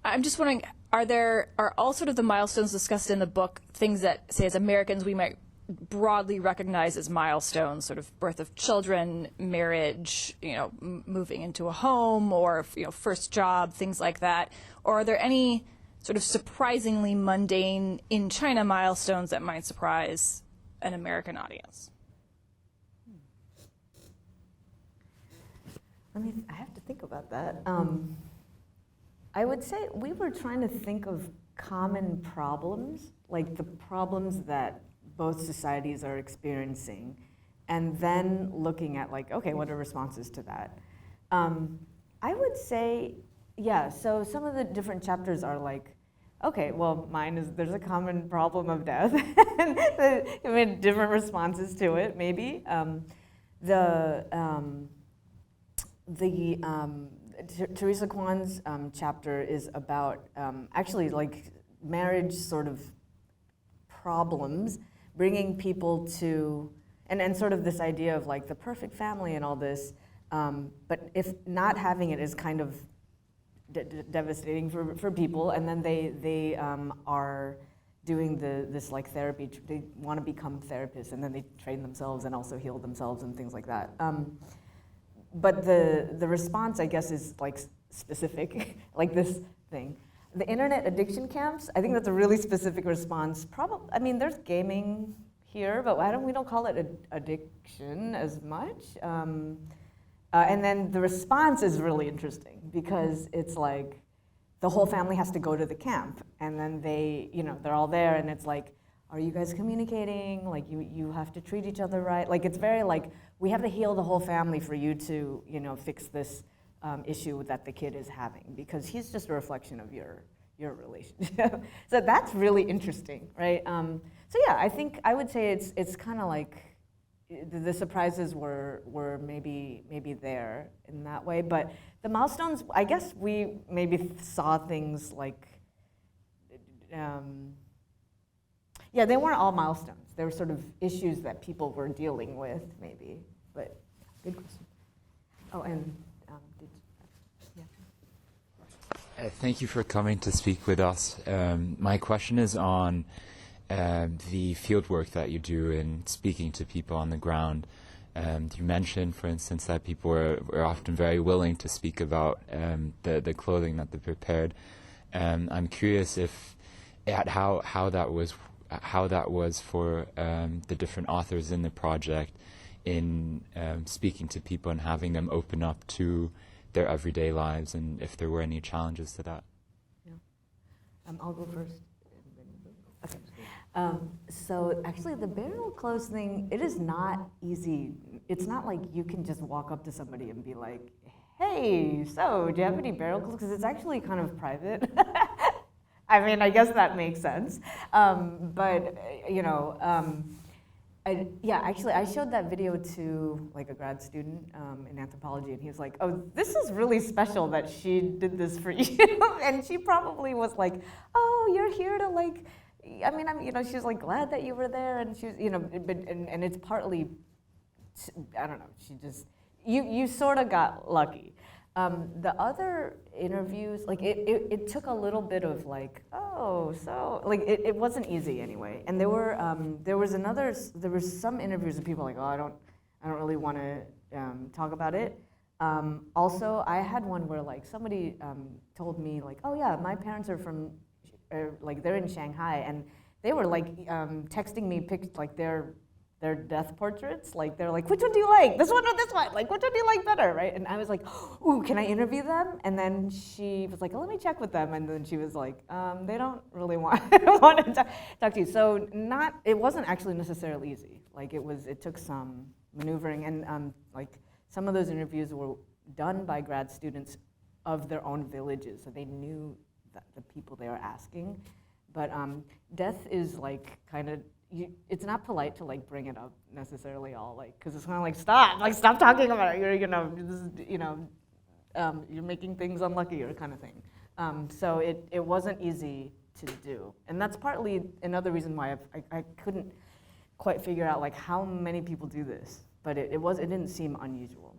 [SPEAKER 6] I'm just wondering, are all sort of the milestones discussed in the book things that, say, as Americans, we might broadly recognize as milestones, sort of birth of children, marriage, moving into a home, or first job, things like that? Or are there any sort of surprisingly mundane in China milestones that might surprise an American audience?
[SPEAKER 1] I have to think about that. I would say we were trying to think of common problems, like the problems that both societies are experiencing, and then looking at like, okay, what are responses to that? I would say, yeah, so some of the different chapters are like, okay, well, mine is, there's a common problem of death, and different responses to it, maybe. Teresa Kwan's chapter is about actually like marriage sort of problems, bringing people to, and sort of this idea of like the perfect family and all this, but if not having it is kind of devastating for people, and then they are doing this like therapy, they want to become therapists, and then they train themselves and also heal themselves and things like that. But the response, I guess, is like specific, like this thing. The internet addiction camps, I think that's a really specific response. Probably, I mean, there's gaming here, but we don't call it addiction as much. And then the response is really interesting because it's like the whole family has to go to the camp, and then they're all there, and it's like, are you guys communicating? Like you have to treat each other right. Like it's very like, we have to heal the whole family for you to fix this issue that the kid is having, because he's just a reflection of your relationship. So that's really interesting, right? So yeah, I think I would say it's kind of like the surprises were maybe there in that way, but the milestones, I guess we maybe saw things like. Yeah, they weren't all milestones. They were sort of issues that people were dealing with, maybe. But good question. Oh, and
[SPEAKER 7] thank you for coming to speak with us. My question is on the field work that you do in speaking to people on the ground. You mentioned, for instance, that people were often very willing to speak about the clothing that they prepared. I'm curious how that was for the different authors in the project in speaking to people and having them open up to their everyday lives, and if there were any challenges to that.
[SPEAKER 1] Yeah. I'll go first. Okay. So actually the burial clothes thing, it is not easy. It's not like you can just walk up to somebody and be like, hey, so do you have any burial clothes? Because it's actually kind of private. I mean, I guess that makes sense. But, actually, I showed that video to like a grad student in anthropology, and he was like, oh, this is really special that she did this for you. And she probably was like, oh, you're here to like, she was like glad that you were there, and she was, and it's partly, I don't know, she just, you sort of got lucky. The other interviews, like it took a little bit of like, oh, so like it wasn't easy anyway. And there was some interviews of people like, oh, I don't really want to talk about it. Also, I had one where like somebody told me like, oh yeah, my parents are from, like they're in Shanghai, and they were like texting me like their death portraits, like they're like, which one do you like? This one or this one? Like, which one do you like better, right? And I was like, ooh, can I interview them? And then she was like, oh, let me check with them. And then she was like, they don't really want to talk to you. So it wasn't actually necessarily easy. Like it took some maneuvering, and like some of those interviews were done by grad students of their own villages, so they knew the people they were asking. But death is like kind of, it's not polite to like bring it up necessarily all, like, because it's kind of like stop talking about it. You're making things unlucky or kind of thing. So it wasn't easy to do, and that's partly another reason why I couldn't quite figure out like how many people do this, but it didn't seem unusual.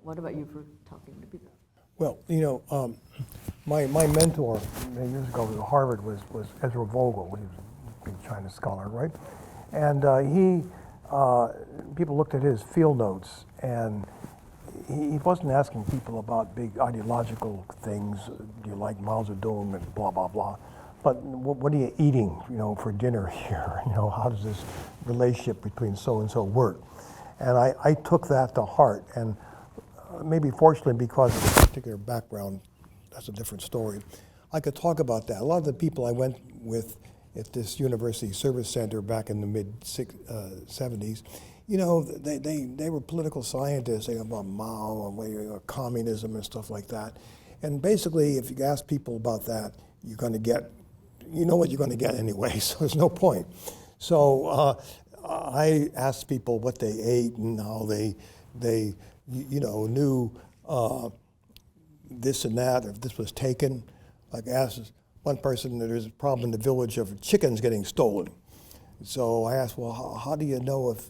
[SPEAKER 1] What about you for talking to people?
[SPEAKER 2] Well, my mentor many years ago at Harvard was Ezra Vogel. He was a big China scholar, right? And people looked at his field notes, and he wasn't asking people about big ideological things. Do you like Mao Zedong and blah blah blah? But what are you eating, for dinner here? How does this relationship between so and so work? And I took that to heart, and maybe fortunately because of a particular background, that's a different story, I could talk about that. A lot of the people I went with at this university service center back in the mid-70s, they were political scientists. They about Mao and communism and stuff like that. And basically, if you ask people about that, you're going to get, what you're going to get anyway, so there's no point. So I asked people what they ate and how they knew this and that, if this was taken. Like I asked one person that there's a problem in the village of chickens getting stolen. So I asked, well, how do you know if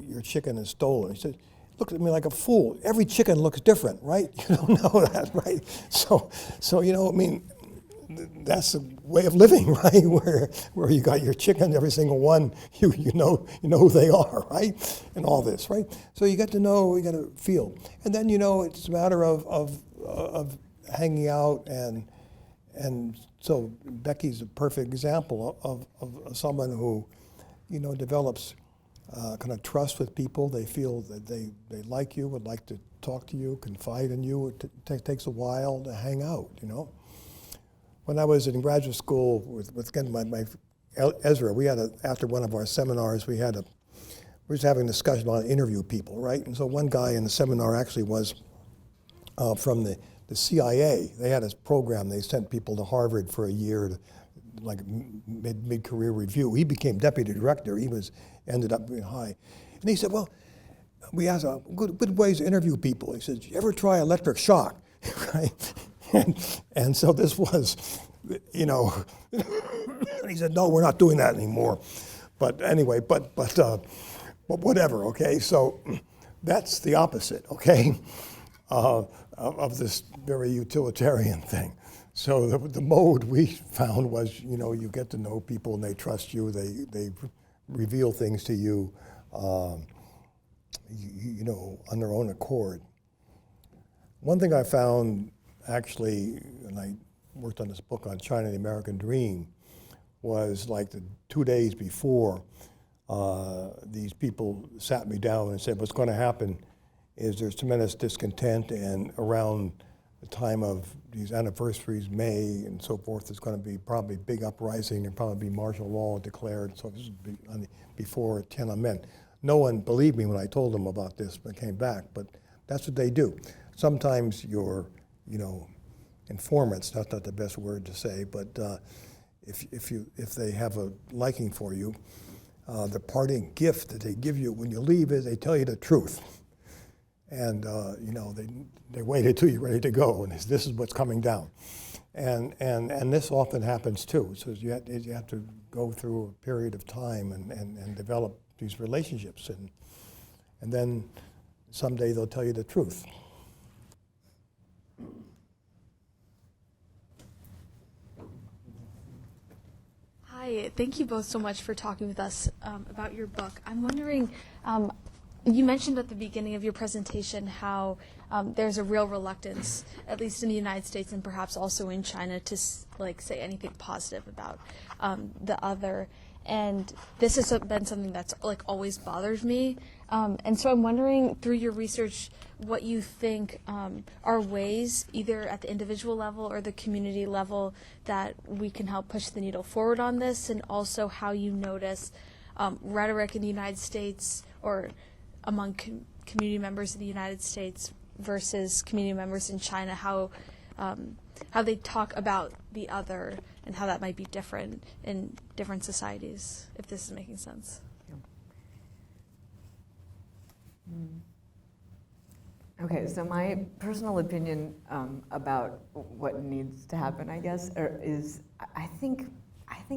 [SPEAKER 2] your chicken is stolen? He said, look at me like a fool. Every chicken looks different, right? You don't know that, right? So that's a way of living, right? Where you got your chicken, every single one, you know who they are, right? And all this, right? So you get to know, you got to feel, and then it's a matter of hanging out, and so Becky's a perfect example of someone who, develops kind of trust with people. They feel that they like you, would like to talk to you, confide in you. It takes a while to hang out, When I was in graduate school with again, my Ezra, we had after one of our seminars, we were just having a discussion about interview people, right? And so one guy in the seminar actually was from the CIA. They had this program. They sent people to Harvard for a year to like mid-career review. He became deputy director. He ended up being high. And he said, well, we asked good ways to interview people. He said, you ever try electric shock? Right? And so this was, he said, no, we're not doing that anymore. But anyway, but whatever, okay? So that's the opposite, okay, of this very utilitarian thing. So the mode we found was, you get to know people and they trust you, they reveal things to you, on their own accord. One thing I found, actually, and I worked on this book on China and the American Dream, was like the 2 days before, these people sat me down and said, what's going to happen is there's tremendous discontent, and around the time of these anniversaries, May and so forth, there's going to be probably big uprising and probably be martial law declared. So this is before Tiananmen. No one believed me when I told them about this when I came back, but that's what they do. Sometimes your, informants, not the best word to say, but if they have a liking for you, the parting gift that they give you when you leave is they tell you the truth. And they wait until you're ready to go, and this is what's coming down. And this often happens too. So you have to go through a period of time and develop these relationships, and then someday they'll tell you the truth.
[SPEAKER 8] Hi, thank you both so much for talking with us about your book. I'm wondering, you mentioned at the beginning of your presentation how there's a real reluctance, at least in the United States and perhaps also in China, to say anything positive about the other. And this has been something that's always bothered me. And so I'm wondering, through your research, what you think are ways, either at the individual level or the community level, that we can help push the needle forward on this, and also how you notice rhetoric in the United States or among community members in the United States versus community members in China, how how they talk about the other and how that might be different in different societies, if this is making sense.
[SPEAKER 1] Okay, so my personal opinion about what needs to happen, I guess, is I think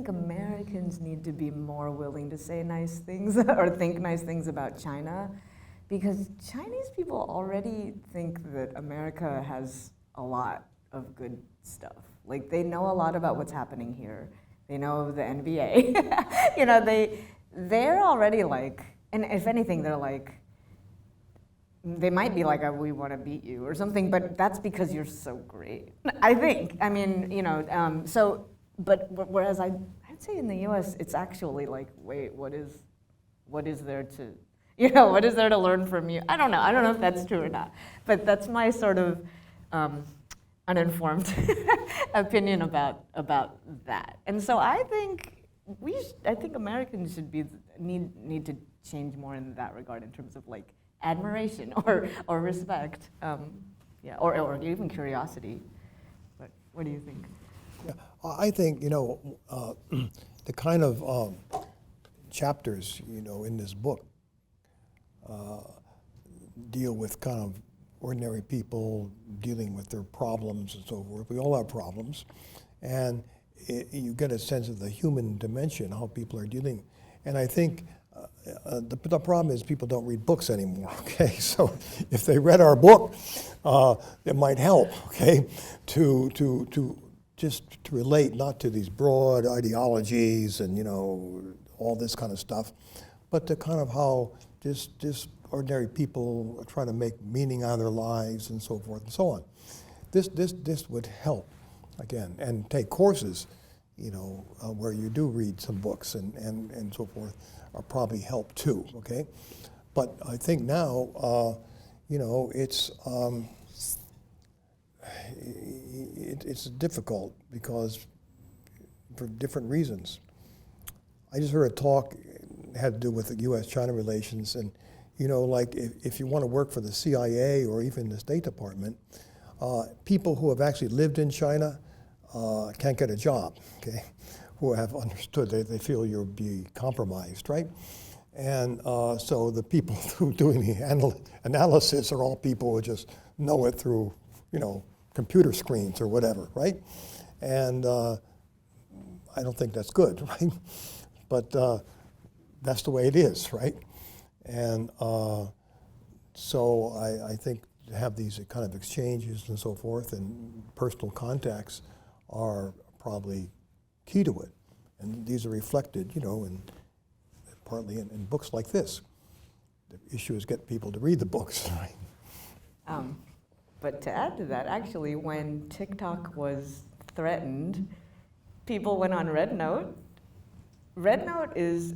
[SPEAKER 1] Americans need to be more willing to say nice things or think nice things about China, because Chinese people already think that America has a lot of good stuff. Like, they know a lot about what's happening here. They know the NBA. You know, they're already like, and if anything, they're like, they might be like, we want to beat you or something, but that's because you're so great, I think. I mean, you know, but whereas I'd say in the US, it's actually like, wait, what is there to, you know, what is there to learn from you? I don't know if that's true or not, but that's my sort of uninformed opinion about that. And so I think Americans should need to change more in that regard in terms of like admiration or respect, or even curiosity. But what do you think?
[SPEAKER 2] Yeah, I think, you know, the kind of chapters, you know, in this book deal with kind of ordinary people dealing with their problems and so forth. We all have problems, and you get a sense of the human dimension, how people are dealing. And I think the problem is people don't read books anymore, okay? So if they read our book, it might help, okay, to relate not to these broad ideologies and, you know, all this kind of stuff, but to kind of how just ordinary people are trying to make meaning out of their lives and so forth and so on. This would help, again, and take courses, you know, where you do read some books and so forth, are probably help too, okay? But I think now, you know, it's difficult because for different reasons. I just heard a talk had to do with the U.S.-China relations, and you know, like if you want to work for the CIA or even the State Department, people who have actually lived in China can't get a job, okay? Who have understood, they feel you'll be compromised, right? And so the people who are doing the analysis are all people who just know it through, you know, computer screens or whatever, right? And I don't think that's good, right? But that's the way it is, right? And so I think to have these kind of exchanges and so forth and personal contacts are probably key to it. And these are reflected, you know, partly in books like this. The issue is get people to read the books, right?
[SPEAKER 1] But to add to that, actually, when TikTok was threatened, people went on Red Note. Red Note is,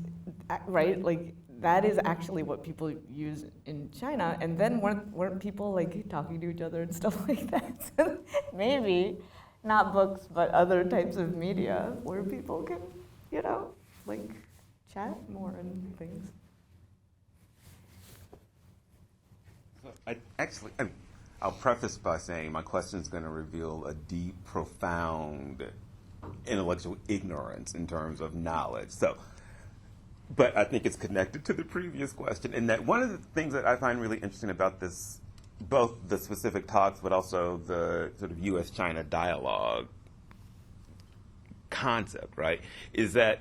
[SPEAKER 1] right, like, that is actually what people use in China, and then weren't people like talking to each other and stuff like that? So maybe not books, but other types of media where people can, you know, like chat more and things.
[SPEAKER 9] I'll preface by saying my question is going to reveal a deep, profound intellectual ignorance in terms of knowledge. But I think it's connected to the previous question, in that one of the things that I find really interesting about this, both the specific talks, but also the sort of U.S.-China dialogue concept, right, is that,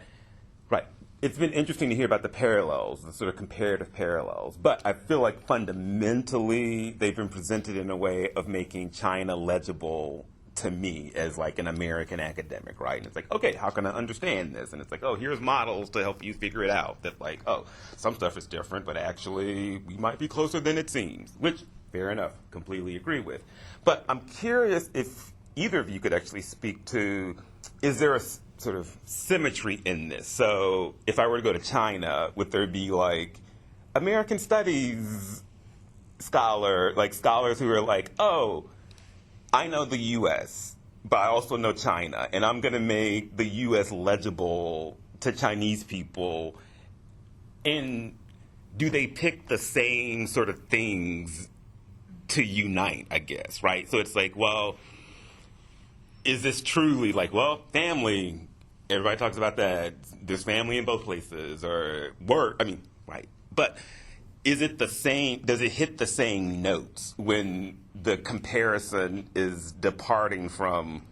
[SPEAKER 9] right, it's been interesting to hear about the parallels, the sort of comparative parallels, but I feel like fundamentally they've been presented in a way of making China legible to me as like an American academic, right? And it's like, okay, how can I understand this? And it's like, oh, here's models to help you figure it out. That like, oh, some stuff is different, but actually we might be closer than it seems, which, fair enough, completely agree with. But I'm curious if either of you could actually speak to, is there a sort of symmetry in this? So if I were to go to China, would there be like American studies scholars who are like, oh, I know the U.S., but I also know China, and I'm going to make the U.S. legible to Chinese people. And do they pick the same sort of things to unite, I guess, right? So it's like, well, is this truly like, well, family, everybody talks about that. There's family in both places, or work. I mean, right. But is it the same? Does it hit the same notes when the comparison is departing from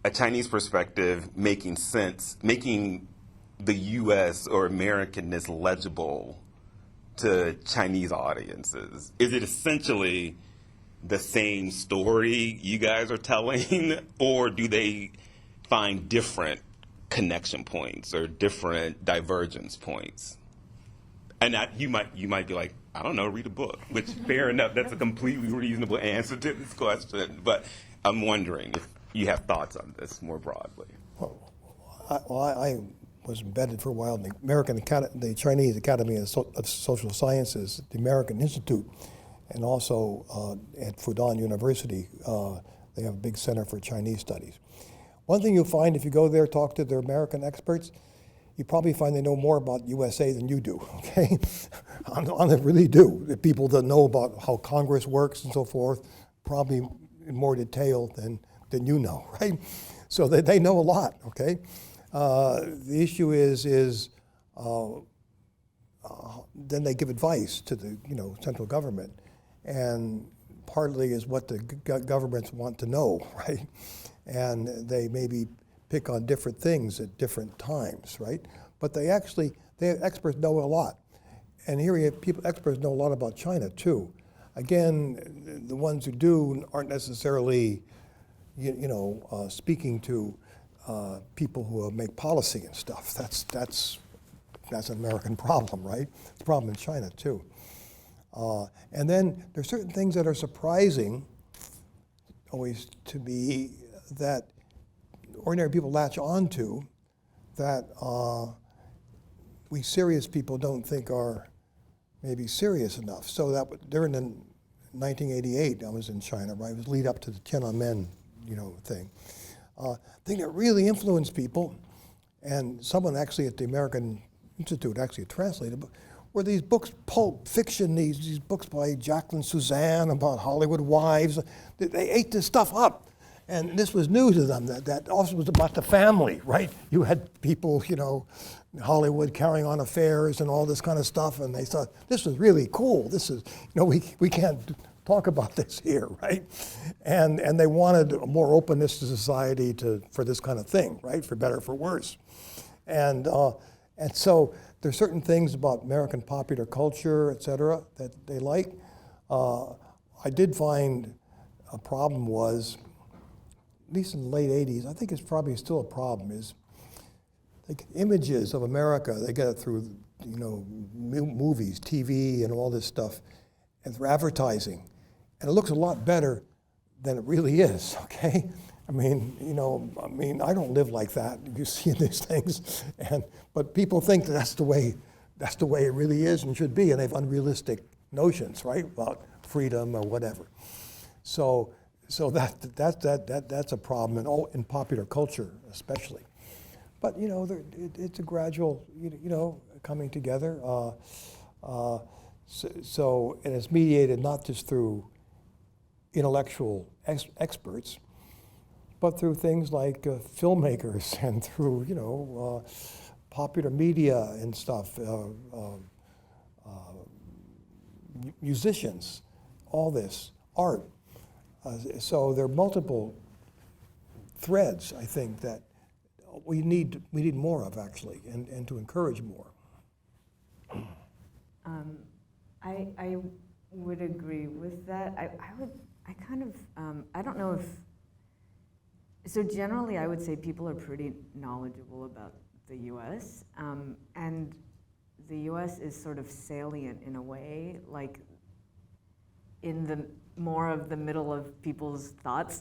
[SPEAKER 9] a Chinese perspective, making sense, making the U.S. or Americanness legible to Chinese audiences? Is it essentially the same story you guys are telling, or do they find different connection points or different divergence points? And you might be like, I don't know, read a book, which fair enough, that's a completely reasonable answer to this question. But I'm wondering if you have thoughts on this more broadly.
[SPEAKER 2] I was embedded for a while in the Chinese Academy of Social Sciences, the American Institute, and also at Fudan University. They have a big center for Chinese studies. One thing you'll find if you go there, talk to their American experts, you probably find they know more about USA than you do, okay? They really do. The people that know about how Congress works and so forth, probably in more detail than you know, right? So they know a lot, okay? The issue is then they give advice to the central government, and partly is what the governments want to know, right? And they maybe pick on different things at different times, right? But they experts know a lot. And here you have experts know a lot about China too. Again, the ones who do aren't necessarily, speaking to people who make policy and stuff. That's an American problem, right? It's a problem in China too. And then there's certain things that are surprising always to me that ordinary people latch onto that we serious people don't think are maybe serious enough. So that during the 1988, I was in China, right? It was lead up to the Tiananmen, thing. Thing that really influenced people, and someone actually at the American Institute actually translated, were these books, pulp fiction, these books by Jacqueline Suzanne about Hollywood wives. They ate this stuff up. And this was new to them, that also was about the family, right? You had people, in Hollywood carrying on affairs and all this kind of stuff, and they thought, this is really cool. This is, we can't talk about this here, right? And they wanted more openness to society for this kind of thing, right? For better, for worse. And so there's certain things about American popular culture, et cetera, that they like. I did find a problem was, at least in the late 80s, I think it's probably still a problem, is like images of America, they get it through, movies, TV, and all this stuff, and through advertising. And it looks a lot better than it really is, okay? I mean, I don't live like that. You see these things, but people think that's the way it really is and should be, and they have unrealistic notions, right, about freedom or whatever. So that's a problem in popular culture, especially. But it's a gradual, coming together. So and it's mediated not just through intellectual experts, but through things like filmmakers and through popular media and stuff, musicians, all this art. So there are multiple threads, I think, that we need more of, actually, and to encourage more.
[SPEAKER 1] I would agree with that. I don't know if, so generally I would say people are pretty knowledgeable about the US, and the US is sort of salient in a way, like in the more of the middle of people's thoughts,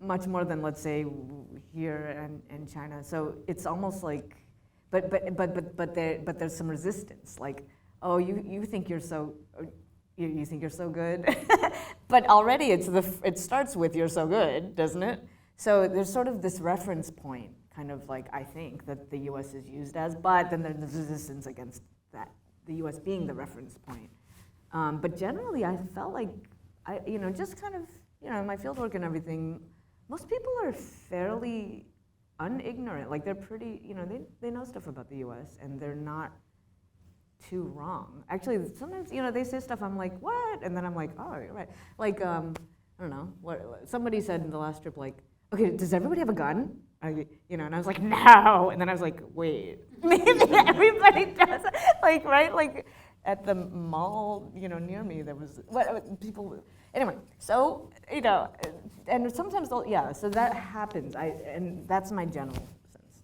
[SPEAKER 1] much more than, let's say, here in China. So it's almost like, but there's some resistance, like, oh, you think you're so, you think you're so good, but already it starts with you're so good, doesn't it? So there's sort of this reference point, kind of like, I think, that the U.S. is used as, but then there's resistance against that, the U.S. being the reference point. But generally, I felt like, just kind of you know, in my fieldwork and everything, most people are fairly unignorant. Like they're pretty, you know, they know stuff about the U.S. and they're not too wrong. Actually, sometimes, you know, they say stuff, I'm like, what? And then I'm like, oh, you're right. Like, I don't know, what somebody said in the last trip, like, okay, does everybody have a gun? You know, and I was like, no. And then I was like, wait, maybe everybody does. Like, right? Like, at the mall, you know, near me, there was, people, anyway, so, you know, and sometimes they'll, yeah, so that happens, and that's my general sense.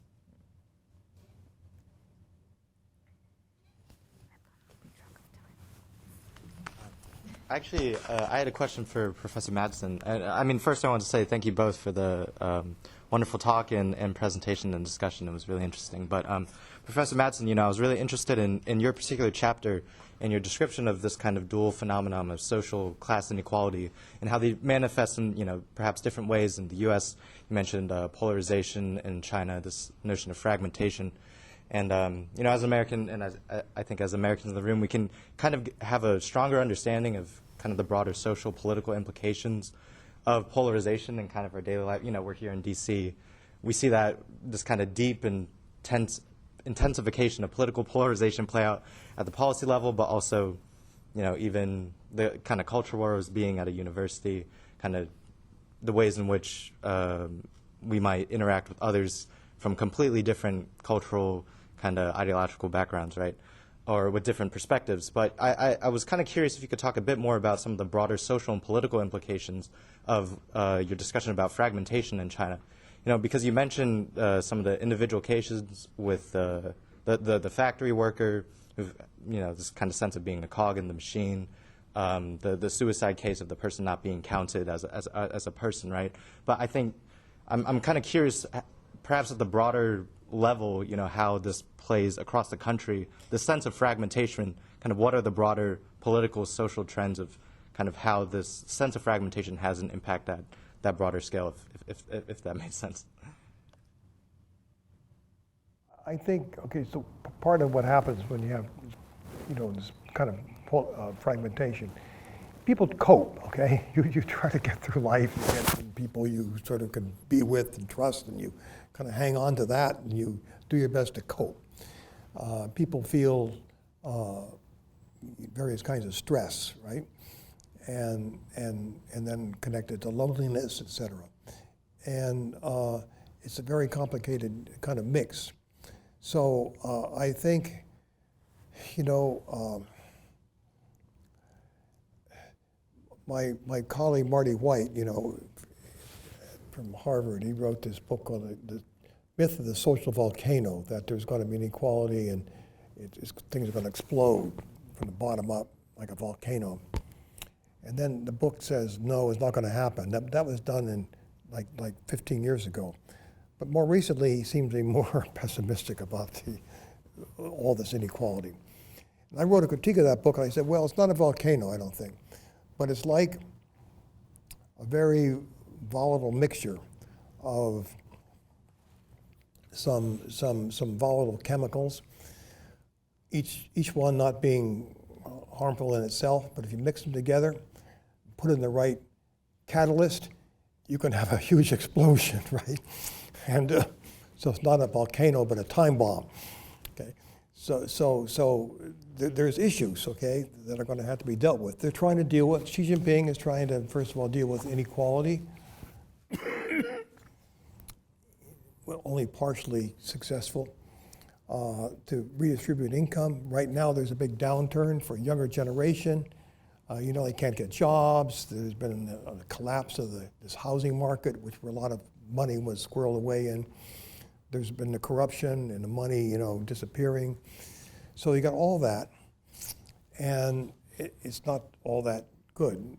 [SPEAKER 4] Actually, I had a question for Professor Madsen. I mean, first I want to say thank you both for the wonderful talk and presentation and discussion. It was really interesting. But Professor Madsen, you know, I was really interested in your particular chapter and your description of this kind of dual phenomenon of social class inequality and how they manifest in, you know, perhaps different ways. In the U.S., you mentioned polarization, in China, this notion of fragmentation. And, you know, as American, and as, I think as Americans in the room, we can kind of have a stronger understanding of kind of the broader social, political implications of polarization in kind of our daily life. You know, we're here in D.C. We see that this kind of deep and intensification of political polarization play out at the policy level, but also, you know, even the kind of culture wars being at a university, kind of the ways in which we might interact with others from completely different cultural kind of ideological backgrounds, right? Or with different perspectives. But I was kind of curious if you could talk a bit more about some of the broader social and political implications of your discussion about fragmentation in China. You know, because you mentioned some of the individual cases with the factory worker, who, you know, this kind of sense of being a cog in the machine, the suicide case of the person not being counted as a person, right? But I think I'm kind of curious, perhaps at the broader level, you know, how this plays across the country, the sense of fragmentation, kind of what are the broader political, social trends of kind of how this sense of fragmentation has an impact at that broader scale, if that makes sense.
[SPEAKER 2] I think, okay, so part of what happens when you have, you know, this kind of fragmentation, people cope, okay? You try to get through life, you get some people you sort of can be with and trust, and you kind of hang on to that, and you do your best to cope. People feel various kinds of stress, right? And then connected to loneliness, et cetera. And it's a very complicated kind of mix. So I think, you know, my colleague Marty White, you know, from Harvard, he wrote this book called The Myth of the Social Volcano, that there's going to be inequality and things are going to explode from the bottom up like a volcano. And then the book says, no, it's not going to happen. That was done in like 15 years ago. But more recently, he seems to be more pessimistic about all this inequality. And I wrote a critique of that book, and I said, well, it's not a volcano, I don't think. But it's like a very volatile mixture of some volatile chemicals, each one not being harmful in itself, but if you mix them together, put in the right catalyst, you can have a huge explosion, right? And so it's not a volcano, but a time bomb. Okay, so there's issues, okay, that are going to have to be dealt with. They're trying to deal with. Xi Jinping is trying to, first of all, deal with inequality. Well, only partially successful. To redistribute income. Right now, there's a big downturn for a younger generation. You know, they can't get jobs. There's been a collapse of this housing market, which where a lot of money was squirreled away in. There's been the corruption and the money, you know, disappearing. So you got all that, and it's not all that good.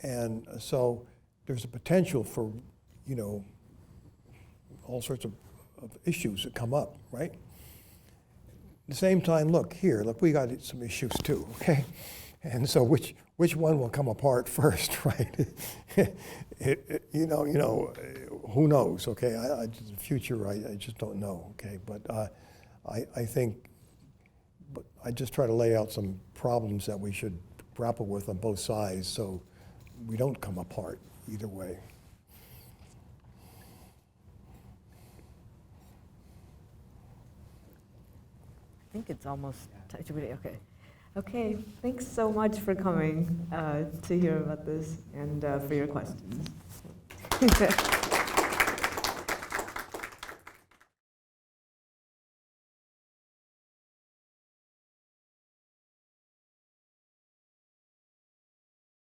[SPEAKER 2] And so there's a potential for, you know, all sorts of issues that come up, right? At the same time, look, we got some issues too, okay? And so which one will come apart first, right? You know, who knows, okay? The future, I just don't know, okay? But I think, but I just try to lay out some problems that we should grapple with on both sides so we don't come apart. either way.
[SPEAKER 1] I think it's almost okay. Okay, thanks so much for coming to hear about this and for your questions.